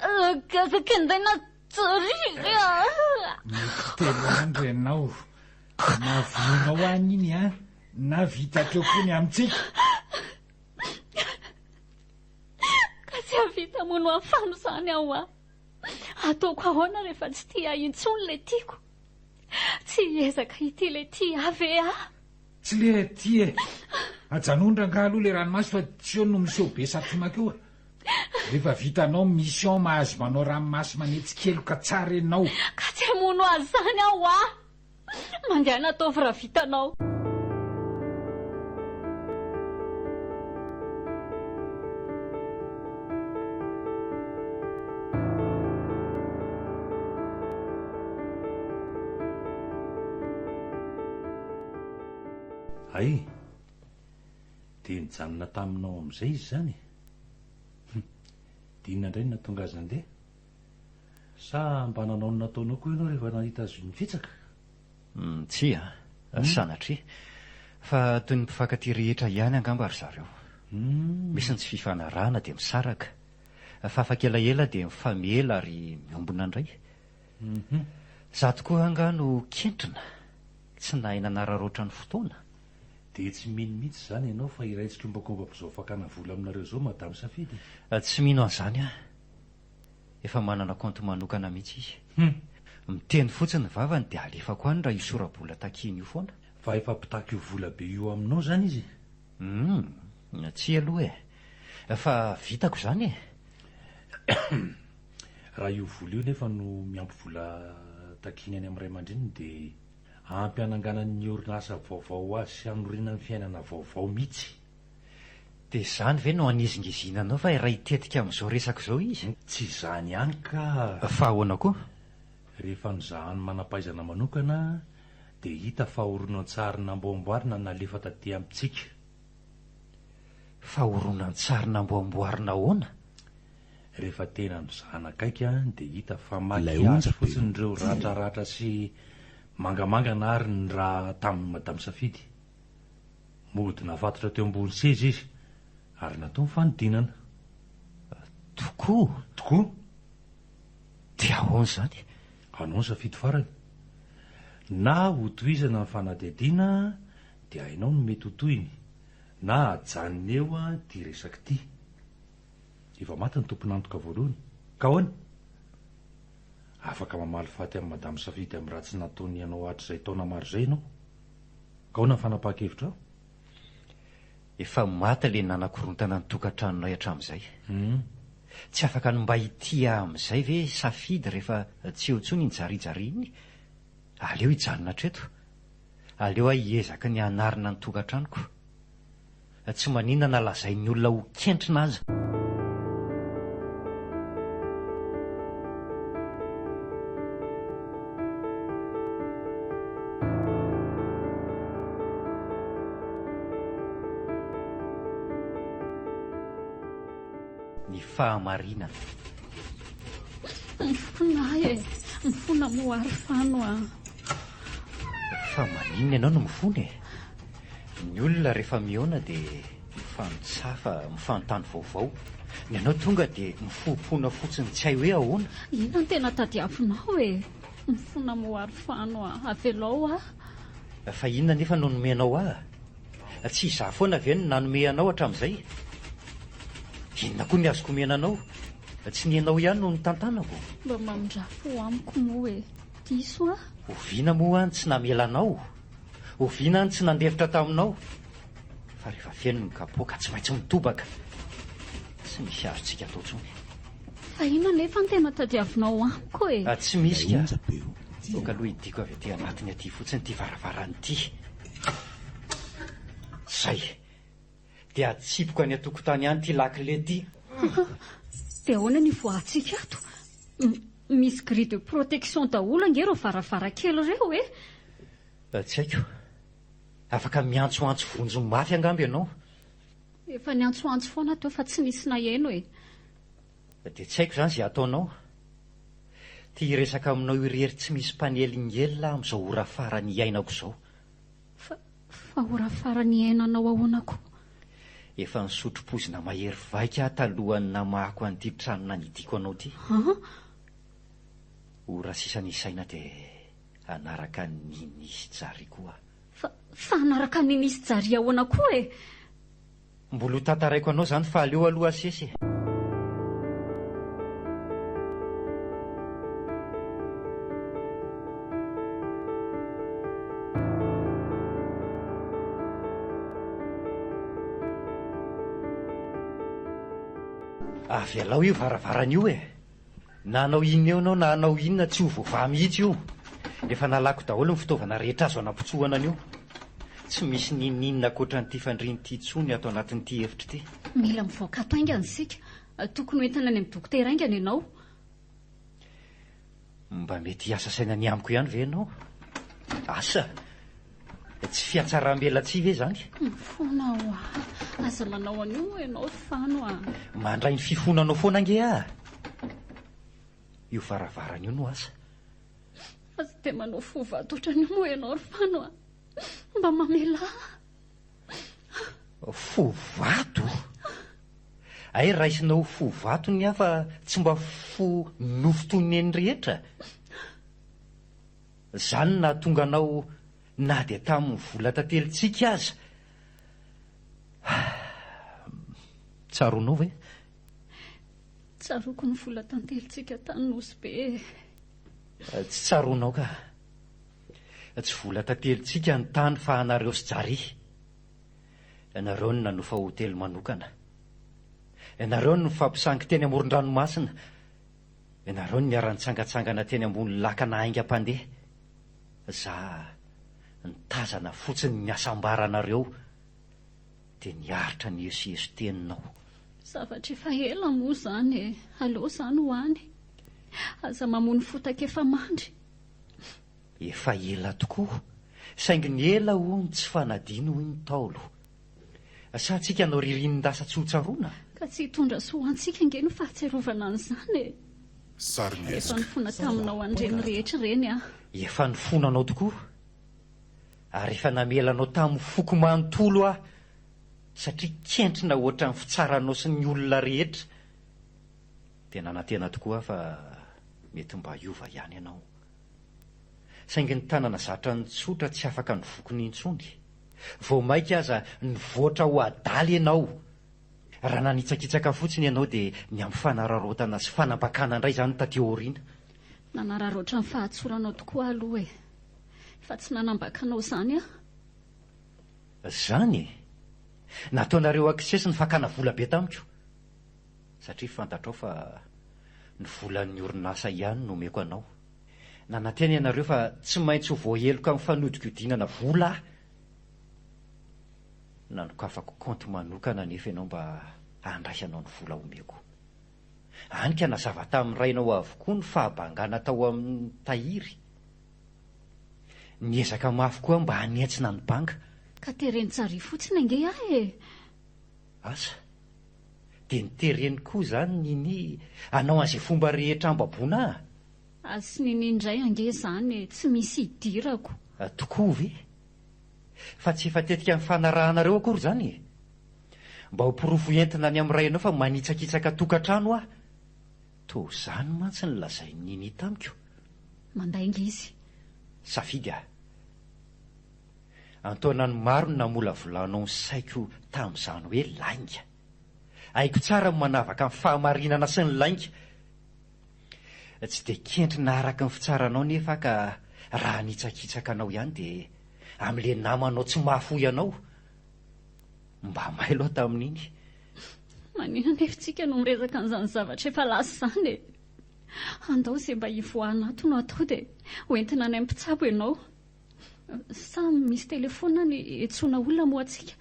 kendena tsoriga. Telo andro ianao. Na vonao any iny a, na vitatra koa amintsika. Ka tsy havita mono afano izany aho ataoko ahoana rehefa tsy tia intsony le tiako. Tsy ezaka ity le tia ave Tsy le tia e. Ajanondra nga aloha le ranomasy fa tsy eo no miseho be satromaka eo. Rehefa vitanao mission mahazo manao ranomasy manetsikelo-ka tsara ianao. Ka tsy hamono azy izany aho mandeha nataovy raha vitanao. Ay, dia nijanona taminao amin'izay izy izany. Dinona indray no natonga azy nandeha? Sa mba nanao ny nataonao koa ianao rehefa nahita azy nifitsaka? Tsy sanatry. Fa toy ny mpifankatia rehetra ihany angamba ry zareo. Misy ny tsy fifanarahana dia misaraka. Fa afa-kelaela dia mifamela ary miombona indray. Zato koa anga no kentrina. Tsy nahay nanararoatra ny fotoana. Dia tsy mino mihitsy izany ianao fa iraitsika ombakombako fakana vola aminareo izao madamo safidy. Tsy mino an'izany efa manana kaonto manokana mihitsy izy. Miteny fotsiny ny vavany dia alefako any raha io sora-bola takiny io foana. Fa efa mpitaka io vola be io aminao izany izy? Tsy aloha fa vitako izany Raha io vola io nefa no miampy vola takiny any amin'ny ray aman-dreniny dia ampy hananganany orinasa vaovao azy sy hanorinany fiainana vaovao mihitsy. Dia izany ve no anizingizinanao fa raha hitetika amin'izao resaka izao izy? Tsy izany ihany ka... Fa ahoana koa? Rehefa nizahany manam-pahaizana manokana dia hita fahoronan-tsary namboamboarina nalefa taty amintsika. Fahoronan-tsary namboamboarina ahoana? Rehefa tena nizahana akaiky dia hita fa maky azy fotsiny ireo ratraratra sy mangamanga na ary ny raha tamin'ny madamo safidy. Mody nafatotra teo ambony seza izy ary natao mifanodinana. Tokoa? Dia ahoana izany? Anao ny safidy farany. Na hotohizana ny fanadihadiana dia hainao no mety hotohiny, na ajanony eo ty resaka ty. Efa maty ny tompon'antoka voalohany. Ka ahoana? Afaka mamaly faty amin'ny madamo safidy amin'ny raha tsy nataony ianao hatrizay taona maro izay ianao. Ka ahoana ny fanapahan-kevitra ao? Efa maty ilay nanakorontana ny tokantranonay hatramin'izay. Tsy afaka no mba hitia amin'izay ve safidy rehefa tsy eo intsony nijarijary iny? Aleo hijanona treto. Aleo hiezaka ny hanarina ny tokantranoko. Tsy maninona nalazain'ny olona ho kentrina aza. Ny fahamarinana. Mifona moary fano Fa maninona ianao no mifona Ny olona rehefa mihaona dia mifanotsafa, mifanontany vaovao. Ny ianao tonga dia mifompona fotsiny tsy hay hoe ahoana. Inona ny tena tadiavinao mifona moary fano avelao Fa inona nefa no nomenao Tsy izaho foana ve no nanome anao hatramin'izay? Inona koa ny azoko menanao? Tsy ny ianao ihany no nitantanako. Mba mamindrafo amiko moa diso Oviana moa any tsy namelanao. oviana ny tsy nandefitra taminao fa rehefa feno ny kapoaka tsy maintsy mitobaka. Tsy misy azontsika atao tsony. fa ina nefa ny tena tadiavinao amiko e. Tsy misy ka. Aonja be io. Oka aloha idiko avy aty anatiny aty fotsiny ty varavarany ity. Zay dia atsipoko any atokotany any ty lakile ty. dia ahoana ny voahatsika ato? Misy grille de protection daholo angereo varavarakely reo e. Tsy haiko. Afaka miantsoantso vonjy mafy angamby ianao. Efa niantsoantso foana teo fa tsy nisy naheno e. Dia tsy haiko izany izay ataonao. Ty resaka aminao irery tsy misy mpanelingelina amin'izao ora farany iainako izao. Fa ora farany iainanao ahoanako? Efa nisotro-pozina mahery vaika talohany namahako an'ity trano nanidiko anao ty. Ora sisa nisaina dia anaraka ny nisy jary koa. Fa anaraka ny nisy jary ahoana koa e? Mbola ho tantaraiko anao izany fa aleo aloha asesy. Avy alao io varavarana io e. Na anao inona eo anao na anao inona tsy ho voavaha mihitsy io. Efa nalako daholo ny fitaovana rehetra azo anapotsohana an'io. Tsy misy ninninona ankoatran'ity fandrinyty tsony ato anatin'ity efitra ity. Mila mivoaka ato aingana isika. Tokony hoentana any amin'ny dokotera aingana ianao. Mba mety hiasa saina ny amiko ihany ve ianao? Asa? Tsy fiatsaram-bela tsy ve izany? Foana ho aza manao an'io ianao fano a. Mandray ny fifonanao foana ange ah. Io varavarana io no asa. Fa tsy dia manao fovato-otrany moa ianao fano a. Mba mamela. Fovato? Ay raisinao fovato ny hafa tsy mba fo nofotoneny rehetra. Zany na tonga anao na dia tamin'ny vola tantelitsika aza. Tsaronao ve? Tsaroko ny vola tantelitsika tany nosy be. Tsy tsaronao ka. Tsy vola tantelitsika ny tany fa anareo sy jary. Ianareo no nanofa hotely manokana. Ianareo no fampisangy teny amoron-dranomasina. Ianareo no niara-nitsangatsangana teny ambony lakana aingam-pandeha. Za nitazana fotsiny ny asambaranareo dia niaritra ny Ieso teninao. Zavatra efa ela moa izany e. Aleo izany ho any. Aza mamony fotaka efa mandry. Efa ela tokoa. Saingy ny ela hono tsy fanadino hoy ny Taolo. Sa tsika anao ririnindasa tsy ho tsaroana? Ka tsy hitondra soantsika nge no fahatserovana an'izany e. Efa nifona taminao andreny rehetra ireny a. Efa nifonanao tokoa. Ary efa namelanao tamin'ny foko manontolo ah. Satria kentrina ohatra ny fitsaranao sy ny olona rehetra. Tena natena tokoa fa mety mba hiova ihany ianao. Saingy ny tanana zatra ny tsotra tsy afaka ny vokony intsony. Vao maika aza nivoatra ho adaly ianao. Raha nanitsakitsaka fotsiny ianao dia ny amin'ny fanararaotana sy fanambakana indray izany taty aoriana. Nanararoatra ny fahatsoranao tokoa aloha e. Fa tsy nanambakanao izany a. Zany e. Nataonareo akisesy ny fakana vola be tamiko. Satria fantatrao fa ny volan'ny orinasa ihany no omeko anao. Nananteny ianareo fa tsy maintsy ho voaheloka amin'ny fanodikodinana vola. Nanokafako kaonty manokana nefa ianao mba handraisanao ny vola omeko. Anika nazava tamin'ny rainao avokoa ny fahabangana tao amin'ny tahiry. Niezaka mafy koa mba hanetsina ny banga. Ka tereny tsary fotsiny ange ah e. Asa? Dia nitereny koa izany nini anao an'izay fomba rehetra ambaboana. Asy nini indray ange izany tsy misy hidirako. Tokoa ve? Fa tsy efa tetika ny fanarahanareo akory izany. Mba ho pirofo entina ny amin'ny rainao fa manitsakitsaka tokantrano ah. Toa izany mantsy ny lazay nini tamiko. Mandainga izy. Safidy ah. Antoana ny maro ny namola volanao ny saiko tamin'izany hoe lainga. Haiko tsara manavaka amin'ny fahamarinana sy ny lainga. Tsy dia kentrina araka ny fitsaranao nefa ka raha nitsakitsaka anao ihany dia amin'le namanao tsy mahafoy anao. Mba may loha tamin'iny. Manina nefitsika no miresaka an'izany zavatra efa lasa izany e. Andao izay mba hivoahanato no atao dia hoentina any amin'ny mpitsabo ianao. Sa misy telefona ny etsoana olona moa antsika?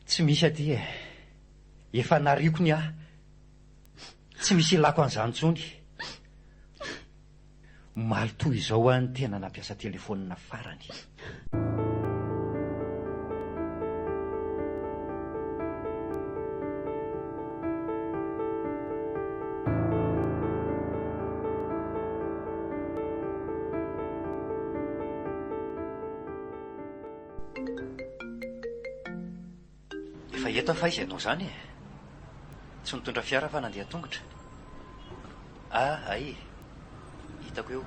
Tsy misy aty e. Efa nariako ny aho. Tsy misy ilako an'izany intsony. Malotoa izao any tena nampiasa telefona farany. Efa eto fa izy ianao izany e. Tsy mitondra fiara fa nandeha tongotra. Ay. Hitako eo.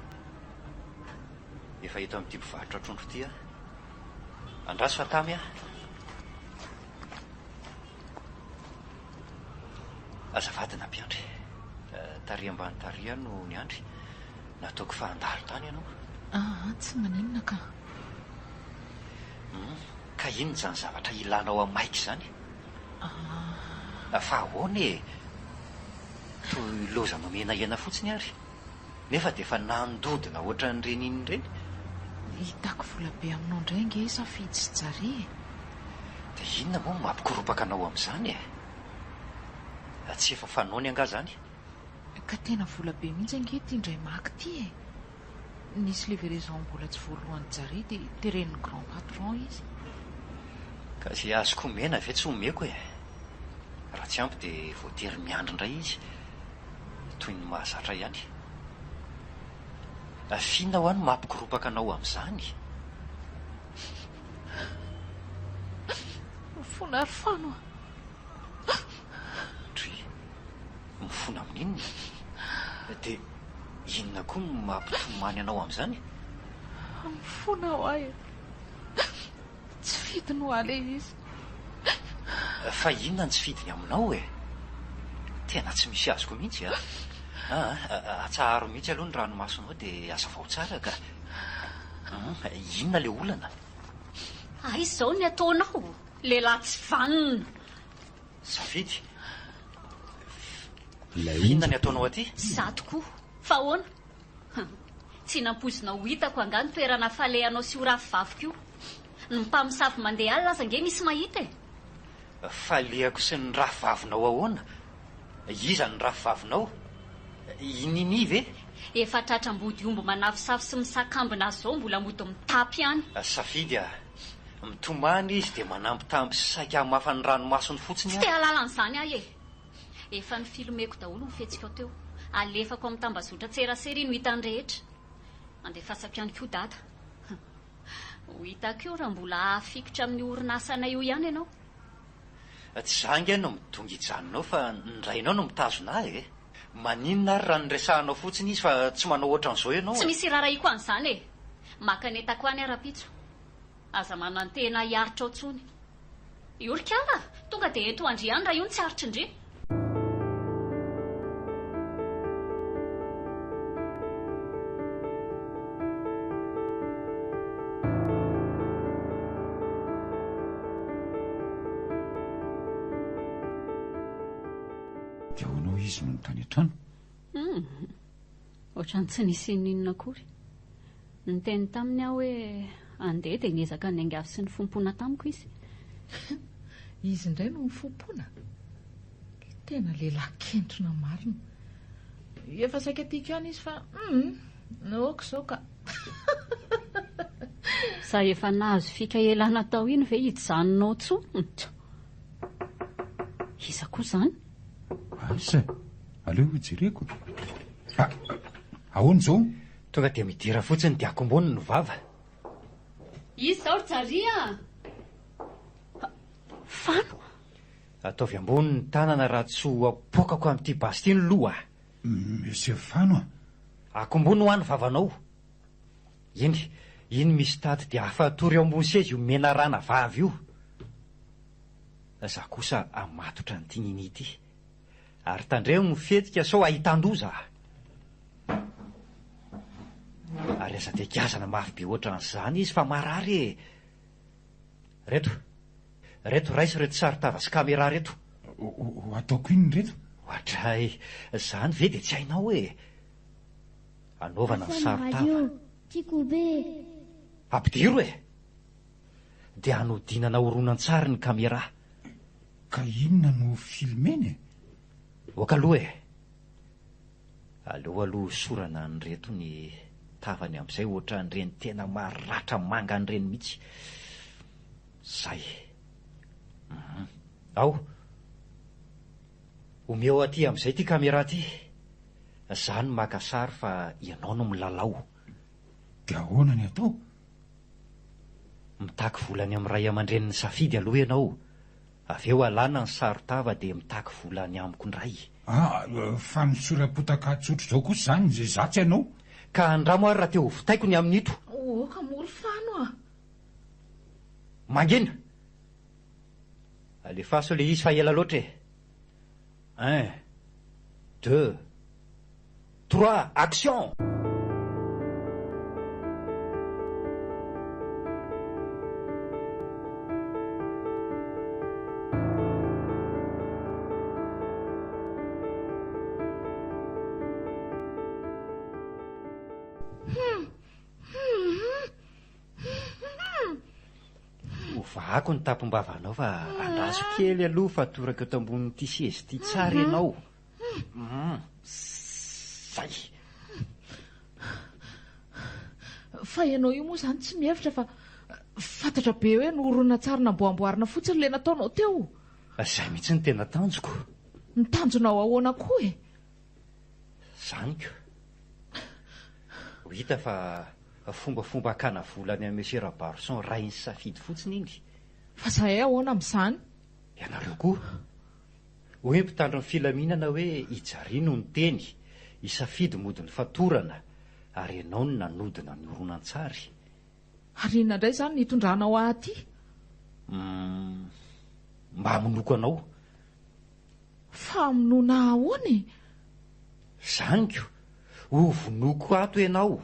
Efa eto amin'ity mpivarotra trondro ity a. Andraso fa tamy a. Azafady nampiandry. Tary ambany tariha no niandry. Nataoko fa handalo tany ianao. Tsy maninona ka. Ka inona izany zavatra ilanao amaika izany? Fa ahoana e. Toy loza nomenahena fotsiny ary. Nefa dia efa nandodina ohatran' ireny iny ireny. Hitako vola be aminao indray nge safidy sy jare. Dia inona moa mampikorobaka anao amin'izany e? Tsy efa fanony anga izany. Ka tena vola be mihitsy ange ity indray maky ity e. Nisy livraison mbola tsy voalohan'ny jare dia teren'ny grand patron izy. Ka izay azoko mena ve tsy homeko e. Raha tsy ampy dia voatery miandry indray izy. Toy ny mahazatra ihany. Afiana ho any mampikorobaka anao amin'izany. Mifona ary fano. Dry, mifona amin'inona? Dia inona koa no mampitomany anao amin'izany? Mifona ho ahy. Tsy fidiny ho ale izy. Fa inona ny tsy fidiny aminao e? Tena tsy misy azoko mihitsy a. Atsaharo mihitsy aloha ny ranomasonao dia azavao tsara ka. Inona le olana? Izao ny ataonao, lehilahy tsy vanona. Safidy. Inona ny ataonao aty? Za tokoa, fa ahoana? Tsy nampozina ho hitako angano toerana falehanao sy ho rafivaviko io. Ny mpamosavy mandeha alina aza nge misy mahita e. Falehako sy ny rafivavinao ahoana? Iza ny rafivavinao? Inini ve? Efa tratram-body omby manafisafy sy misakambina azy zao mbola mody mitapy ihany. Safidy a. Mitomany izy dia manampitampy sy saika mafa ny ranomasony fotsiny. Tsy te halalan'izany ahy e. Efa ny filomeko daholo ny fihetsika ao teo. Alefako amin'ny tambazotra tserasera no hitany rehetra. Andefasam-pianiko dada. Ho hitako eo raha mbola afikotra amin'ny orinasanay io ihany ianao. Tsy zangy no midongy ijanonao fa ny rainao no mitazona ahy e. Maninona ary raha niresahanao fotsiny izy fa tsy manao ohatran'izao ianao. Tsy misy raraiko an'izany e. Maka netako any ara-pitso. Aza manantena hiaritra ao tsony. Iorikala, tonga dia ento andriany raha io ny tsy aritry indri. Dia hoanao izy no notany an-trano? Ohatrany tsy nisy ninona akory. Niteny taminy aho hoe andeha dia niezaka ny angavy sy ny fompoana tamiko izy. Izy indray no mifompoana. Tena lehilahy kentrona marina. Efa saika tiako ihany izy fa naoka izao ka. Sa efa nahazo fika elana tao iny ve hijanonao tsony? Iza koa izany? Asa, aleo jereko. Ahoana izao? Tonga dia midira fotsiny dia akombony no vava. Izy izao Jaria. Fano. Ataovy ambony ny tanana raha tsy ho apokako amin'ity basy ity ny loha. Monsieur Fano a. Akombony ho any vavanao. Iny misy tady dia afatory eo ambony seza io mena rana vavy io. Za kosa amatotra ny tininy ity. Ary tandreo mifetika sao ahitan-doza. Ary aza dia kiazana mafy be ohatran'izany izy fa marary. Reto raisy reto saritava sy kamera reto. Ataoko iny reto? Ohatray zany ve dia tsy hainao hoe anaovana ny saritava. Tiako be. Ampidiro e. Dia hanodinana horonan-tsary ny kamera. Ka inona no filmeny? Oka aloha e. Aloha sorana ny reto ny tavany amin'izay ohatra n'ireny tena maratra manga n'ireny mihitsy. Zay. Ao. Omeo aty amin'izay ty kamera ty. Zany maka sary fa ianao no milalao. Dia ahoana ny atao? Mitaky volany amin'ny ray aman-dreniny safidy aloha ianao. Avy eo alana ny saritava dia mitaky volany amiko indray. Fa misora-potaka tsotro zao kosa zany zay zatsy ianao. Ka andramo ary raha teo hovitaiko ny amin'ito. Ka mory fano a. Mangina. Alefaso le izy fa ela loatra e. 1, 2, 3, action! Ovako ny tampom-bavanao fa andraso kely aloha fa toraka eto ambonin'ity sezy ty tsara ianao. Zay. Fa ianao io moa zany tsy mihevitra fa fantatra be hoe noorona tsara namboamboarina fotsiny le nataonao teo. Zay mihitsy ny tena tanjoko. Ny tanjonao ahoana koa e? Zaniko. Ho hita fa fombafomba hakana volany amin'ny Monsieur Barson ray ny safidy fotsiny iny. Fa zahay ahoana amin'izany? Ianareo koa. Hoe mpitandro ny filaminana hoe ijarino ny teny, isafidy mody ny fatorana, ary ianao no nanodina ny horonan-tsary. Ary inona indray zany nitondranao aty? Mba hamonoko anao. Fa hamonona ahoana e? Zaniko, ho vonoko ato ianao.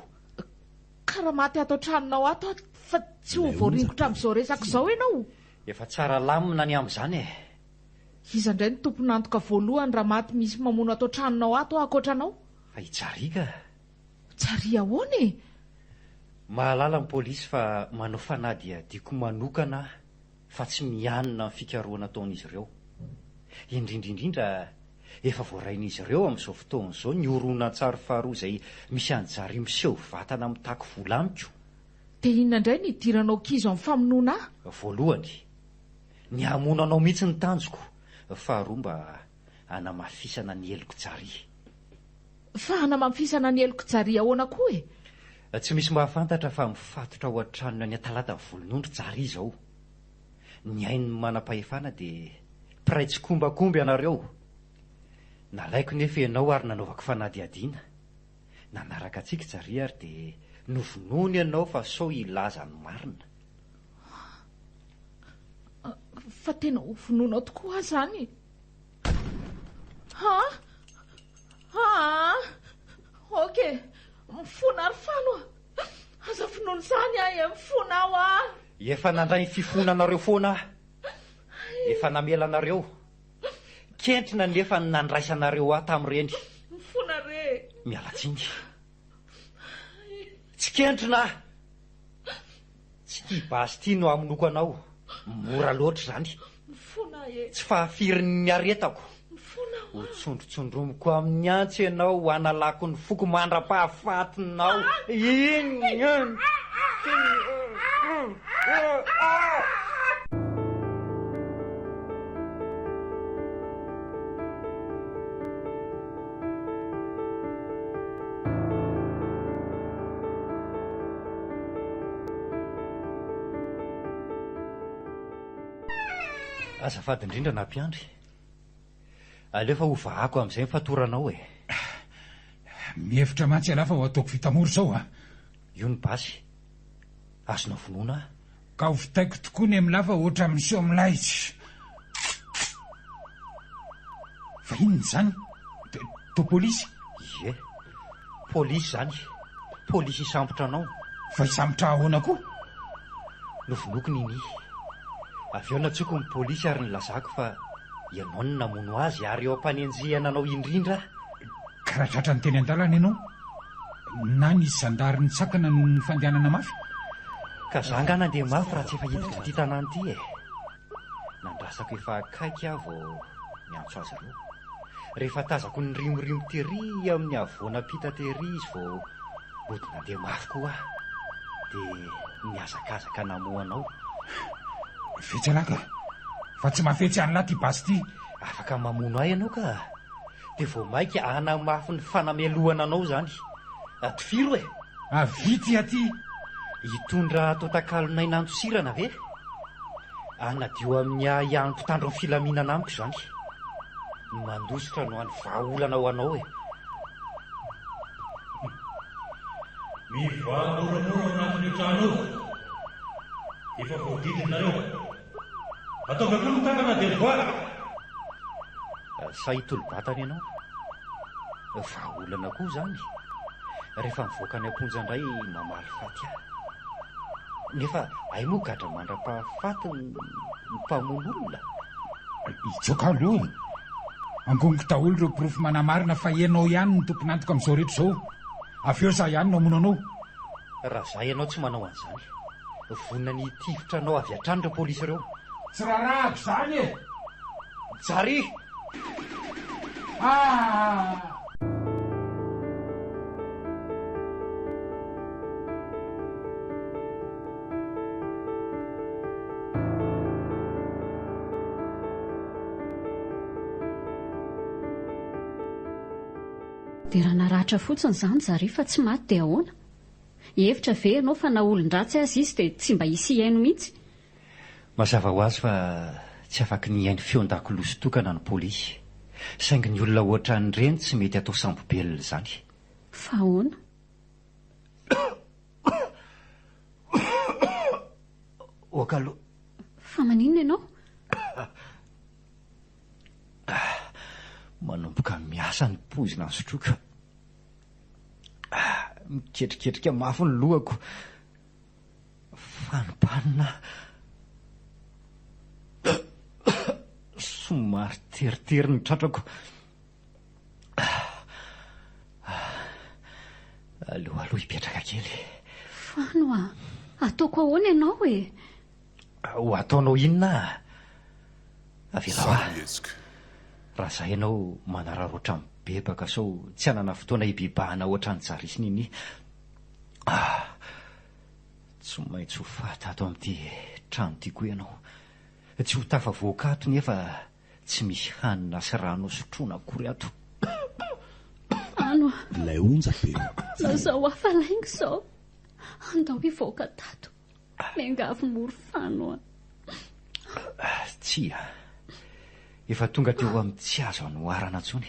Karaha maty ato an-tranonao ato fa tsy ho voaringotra amin'izao resaka izao ianao. Efa tsara lamina ny amin'izany e. Iza indray ny tompon'antoka voalohany raha maty misy mamono ato an-tranonao ato ankoatranao? Fa hitsarika. Tsari ahoana e? Mahalala ny polisy fa manao fanady adiako manokana fa tsy mianina ny fikarohana ataon'izy ireo. Indrindrindrindra efa voarain'izy ireo amin'izao fotoan'izao ny horonan-tsary faharoa izay misy anjary miseho vatana mitaky vola amiko. Dia inona indray ny idiranao kizo amin'ny famonoana ahy? Voalohany, ny hamonanao mihitsy ny tanjoko. Faharoa mba hanamafisana ny eloko jary. Fa hanamafisana ny eloko jary ahoana koa e? Tsy misy mahafantatra fa mifatotra ao an-tranony any Talata volonondro jary izao. Ny hainy manam-pahefana dia piray tsy kombakomby ianareo. Nalaiko nefa ianao ary nanaovako fanady adiana. Nanaraka antsika jary ary dia novonoiny ianao fa sao ilaza ny marina. Fa tena hovonoinao tokoa zany. Okay, mifona ary fano a. Aza finono zany ahy e, mifona ao ah. Efa nandray ny fifonanareo foana aho. Efa namelanareo. Kentrina nefa nandraisanareo aho tamin'ireny. Mifona re. Mialatsiny. Tsy kentrina aho. Tsy tia basy tia no hamonoko anao. Mora loatra zany. Mifona e. Tsy fahafirin'ny ny aretako. Mifona. Ho tsondrotsondromoko amin'ny antsy ianao hanalako ny foko mandra-pahafatinao. Iny. Azafady indrindra nampiandry. Alefa ho vahako amin'izay mifatoranao e. Mihevitra mantsy alafa ho ataoko fitamoro zao a. Io ny basy. Azonao vonoina. Ka ho vitaiko tokoa ny amin'ny lafa ohatra amin'iseo milahitsy. Fa inona zany? To polisy? Ie, polisy zany. polisy isambotra anao. Fa hisambotra ahoana koa? Nofinokony iny. Avy eo natsoko ny polisy ary nylazako fa ianao no namono azy ary eo ampanenjehana anao indrindra. Karaha tratra ny teny an-dalana ianao na nisy zandary nitsakana noho ny fandehanana mafy. Ka zanga nandeha mafy raha tsy efa hiditra ty tanàna ty e. Nandrasako efa akaiky aho vao miantso azy ireo. Rehefa tazako ny rimorimo tery amin'ny avoana pita tery izy vao mody nandeha mafy koa aho dia niazakazaka namoanao. Fetsalaka fa tsy mafetsy any lahy ty basy ty. Afaka mamono ahy ianao ka dia vao maika hanamafy ny fanamelohana anao zany. Atifiro e. Avity aty. Hitondra atao takalonay nantosirana ve? Anadio amin'ny ihany mpitandro ny filaminana amiko zany. Mandositra no any vahaolana ho anao e. Mivamoramora anatin'io trano efa voadidinareo. Ataovy koa ny tanana dia voala. Sa hitolo-batana ianao. Vahaolana koa zany. Rehefa mivoaka ny amponja indray mamaly faty aho. Nefa ay moa gadra mandra-pahafaty ny mpamono olona. Itsoka aloha. Angoniko daholo ireo porofo manamarina fa ianao ihany ny tomponantoka amin'izao rehetra izao. Avy eo za ihany no amono anao. Raha za ianao tsy manao an'izany. Vonina ny tivitra anao avy hatrany ireo polisy ireo. Tsy raharahako zany e. Jary! Dia raha naratra fotsiny izany Jary fa tsy maty dia ahoana? Hevitra ve ianao fa na olon-dratsy azy izy dia tsy mba hisy hiaino mihitsy? Mazava ho azy fa tsy afaka ny hainy feon-dakiloso tokana ny polisy. Saingy ny olona ohatra n'ireny tsy mety atao sambobelona izany. Fa ahoana? Okalo. Fa maninona ianao? Manomboka miasa ny pozina ny sotroka. Miketriketrika mafy ny lohako. Fanopanina. Somary teritery ny tratrako. Aloha hipetraka kely. Fano a, ataoko ahoana ianao e? Ho ataonao inona? Avela raha zay ianao manararoatra mibebaka sao tsy hanana fotoana hibibahana ohatrany Jarisiny iny. Tsy maintsy ho fata ato amin'ity trano tiako ianao. Tsy ho tafavoakato nefa tsy misy hanina sy rano sotroina akory ato. Fano Ilay onja be. lazao hafalaingo izao. Andao hivoaka tato. Miangavy moro Fano a. Tsia. Efa tonga teo amin'ny tsy azo anoharana intsony.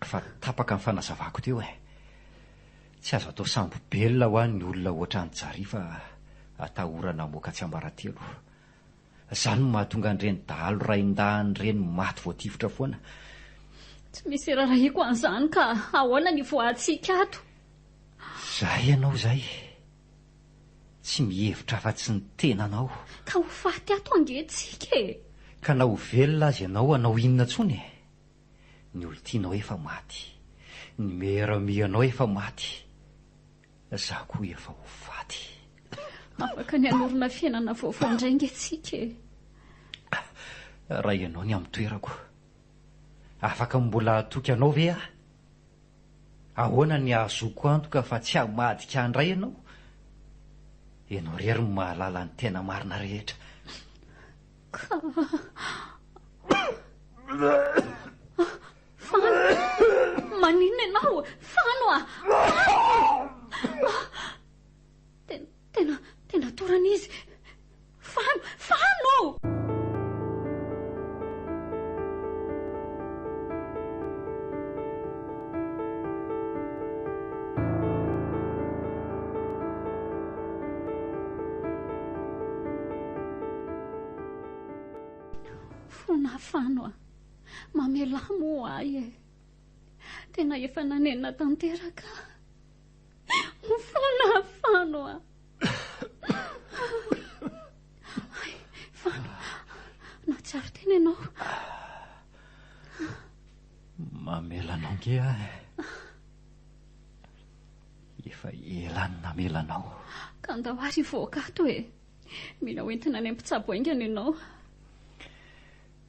Fa tapaka ny fanazavako teo e. Tsy azo atao sambobelona ho an'ny olona ohatra ny Jary fa atahorana moka tsy ambaratelo. Izany no mahatonga an'ireny dahalo rain-dahany ireny maty voatifitra foana. Tsy misy raharahiako an'izany ka ahoana ny voahatsika ato? Zay ianao zay. Tsy mihevitra afa-tsy ny tenanao. Ka ho faty ato angetsika e. Ka na ho velona azy ianao anao inona intsony e. Ny olontianao efa maty. Ny miaramianao efa maty. Za koa efa ho faty. Afaka ny anorona fiainana vaovao indray angetsika e. Raha ianao ny amin'ny toerako. Afaka mbola atoky anao ve ah? Ahoana ny ahazoko antoka fa tsy hamadika andray ianao? Ianao rery ny mahalala ny tena marina rehetra. Fano, maninona ianao? Fano a! Tena torana izy. Fano! Fona Fano a, mamela mo ahy e. Tena efa nanenina tanteraka. fano a fano na tsara tena ianao mamelanao nge ahy efa elany namelanao ka andao ary voakato e mila hoentina any ampitsabo aingana ianao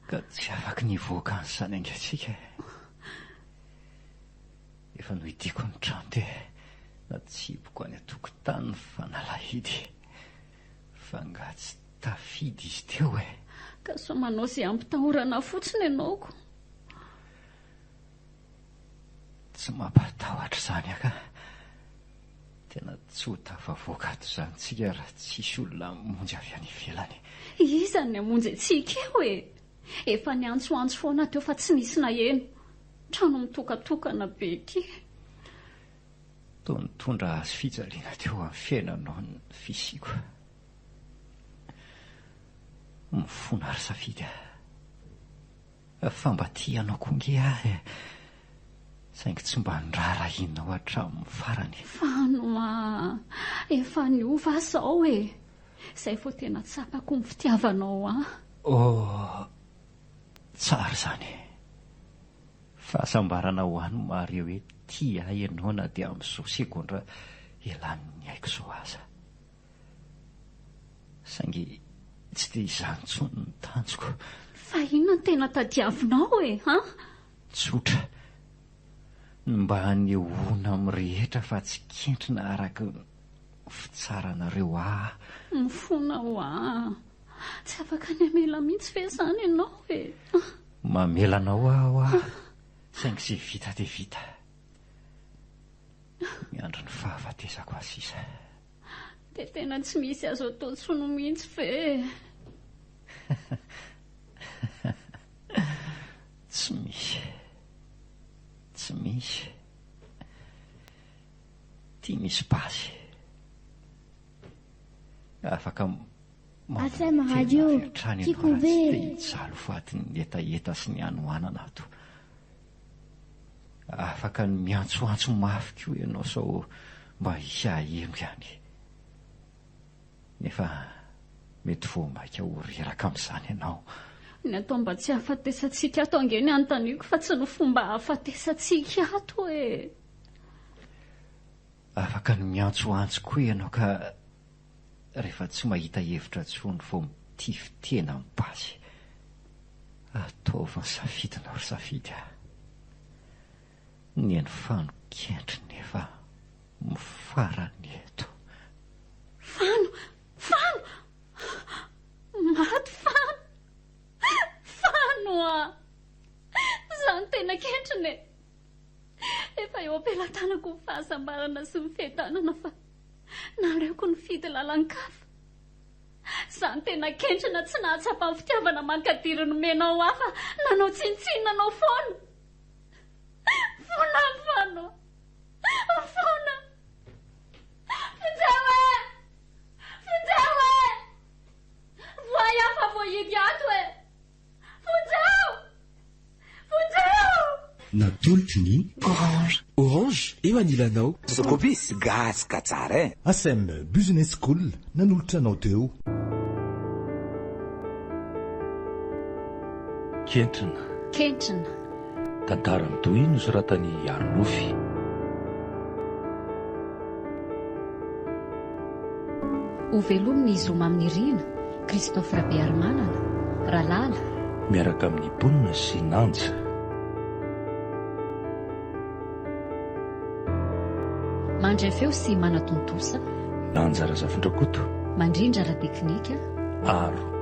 ka tsy afaka nivoaka an'izany angatsika efa nohidiko ny trano te natsiboko any atokotany ny fanalahidy fa nga tsy tafidy izy teo e ka so manao izay ampitahorana fotsiny ianaoko tsy mampatahotra izany aka tena tsota fa voakato izany tsika raha tsisy olona monjy avy any ivelany izany ny amonjy antsika eo e efa niantsoantso foana teo fa tsy nisy na eno trano mitokatokana be ty toa nitondra azy fijaliana teo amin'ny fiainanao ny fisiko mifona ary safidy fa mba tianao koa nge ahy saingy tsy mba nirarahinao hatramin'ny farany fano a efa niova zao e izay vo tena tsapako ny fitiavanao a tsara izany fahasambarana ho any mareo hoe tia ianao na dia amin'izao sekondra elan'ny haiko zao aza saingy tsy dia izany tsony ny tanjoko fa inona ny tena tadiavinao e ha tsotra mba hanehoana amin'ny rehetra fa tsy kentrina araka fitsaranareo mifona ho tsy afaka ny amela mihitsy ve izany ianao e mamelanao aho saingy izay vita dia vita miandro ny fahafatesako asisa dia tena tsy misy azo atao tsono mihitsy ve tsy misy tia misy basy afaka asema radio tiako ve jalo fatiny etaeta sy ny anoanana ato afaka ny miantsoantso mafy koa ianao sao mba hiaheno ihany nefa mety voamaika ho reraka amin'izany ianao ny atao mba tsy hahafatesantsika ato angeny anontaniako fa tsy ny fomba hahafatesantsika ato e afaka ny miantsoantso koa ianao ka rehefa tsy mahita hevitra tsony vo mitifitena mibasy ataovy ny safidinao ry safidy ny eny fanokentry nefa mifarany eto fano maty fano izany tena kentriny efa eo ampelantanako ny fahasambarana sy ny fihetanana fa nareoko ny fidy lalan-kafa izany tena kentrina tsy nahatsapa ny fitiavana mankadiro ny menao hafa nanao tsintsinanao foana fona fano fona Fonjao voay hafa voahidy ato e Fonjao natolotry ny orange eo anilanao sokobis gaz ka tsara e asm business school nanolotra anao teo kentrina tantara mitoy nosoratany Arnofy ho velominy izoma amin'ny rina Christophe Rabearmanana Ralala miaraka amin'ny ponina sy nanja mandray feo sy manatontosa nanjara zafindrakoto mandrindra ra teknika aro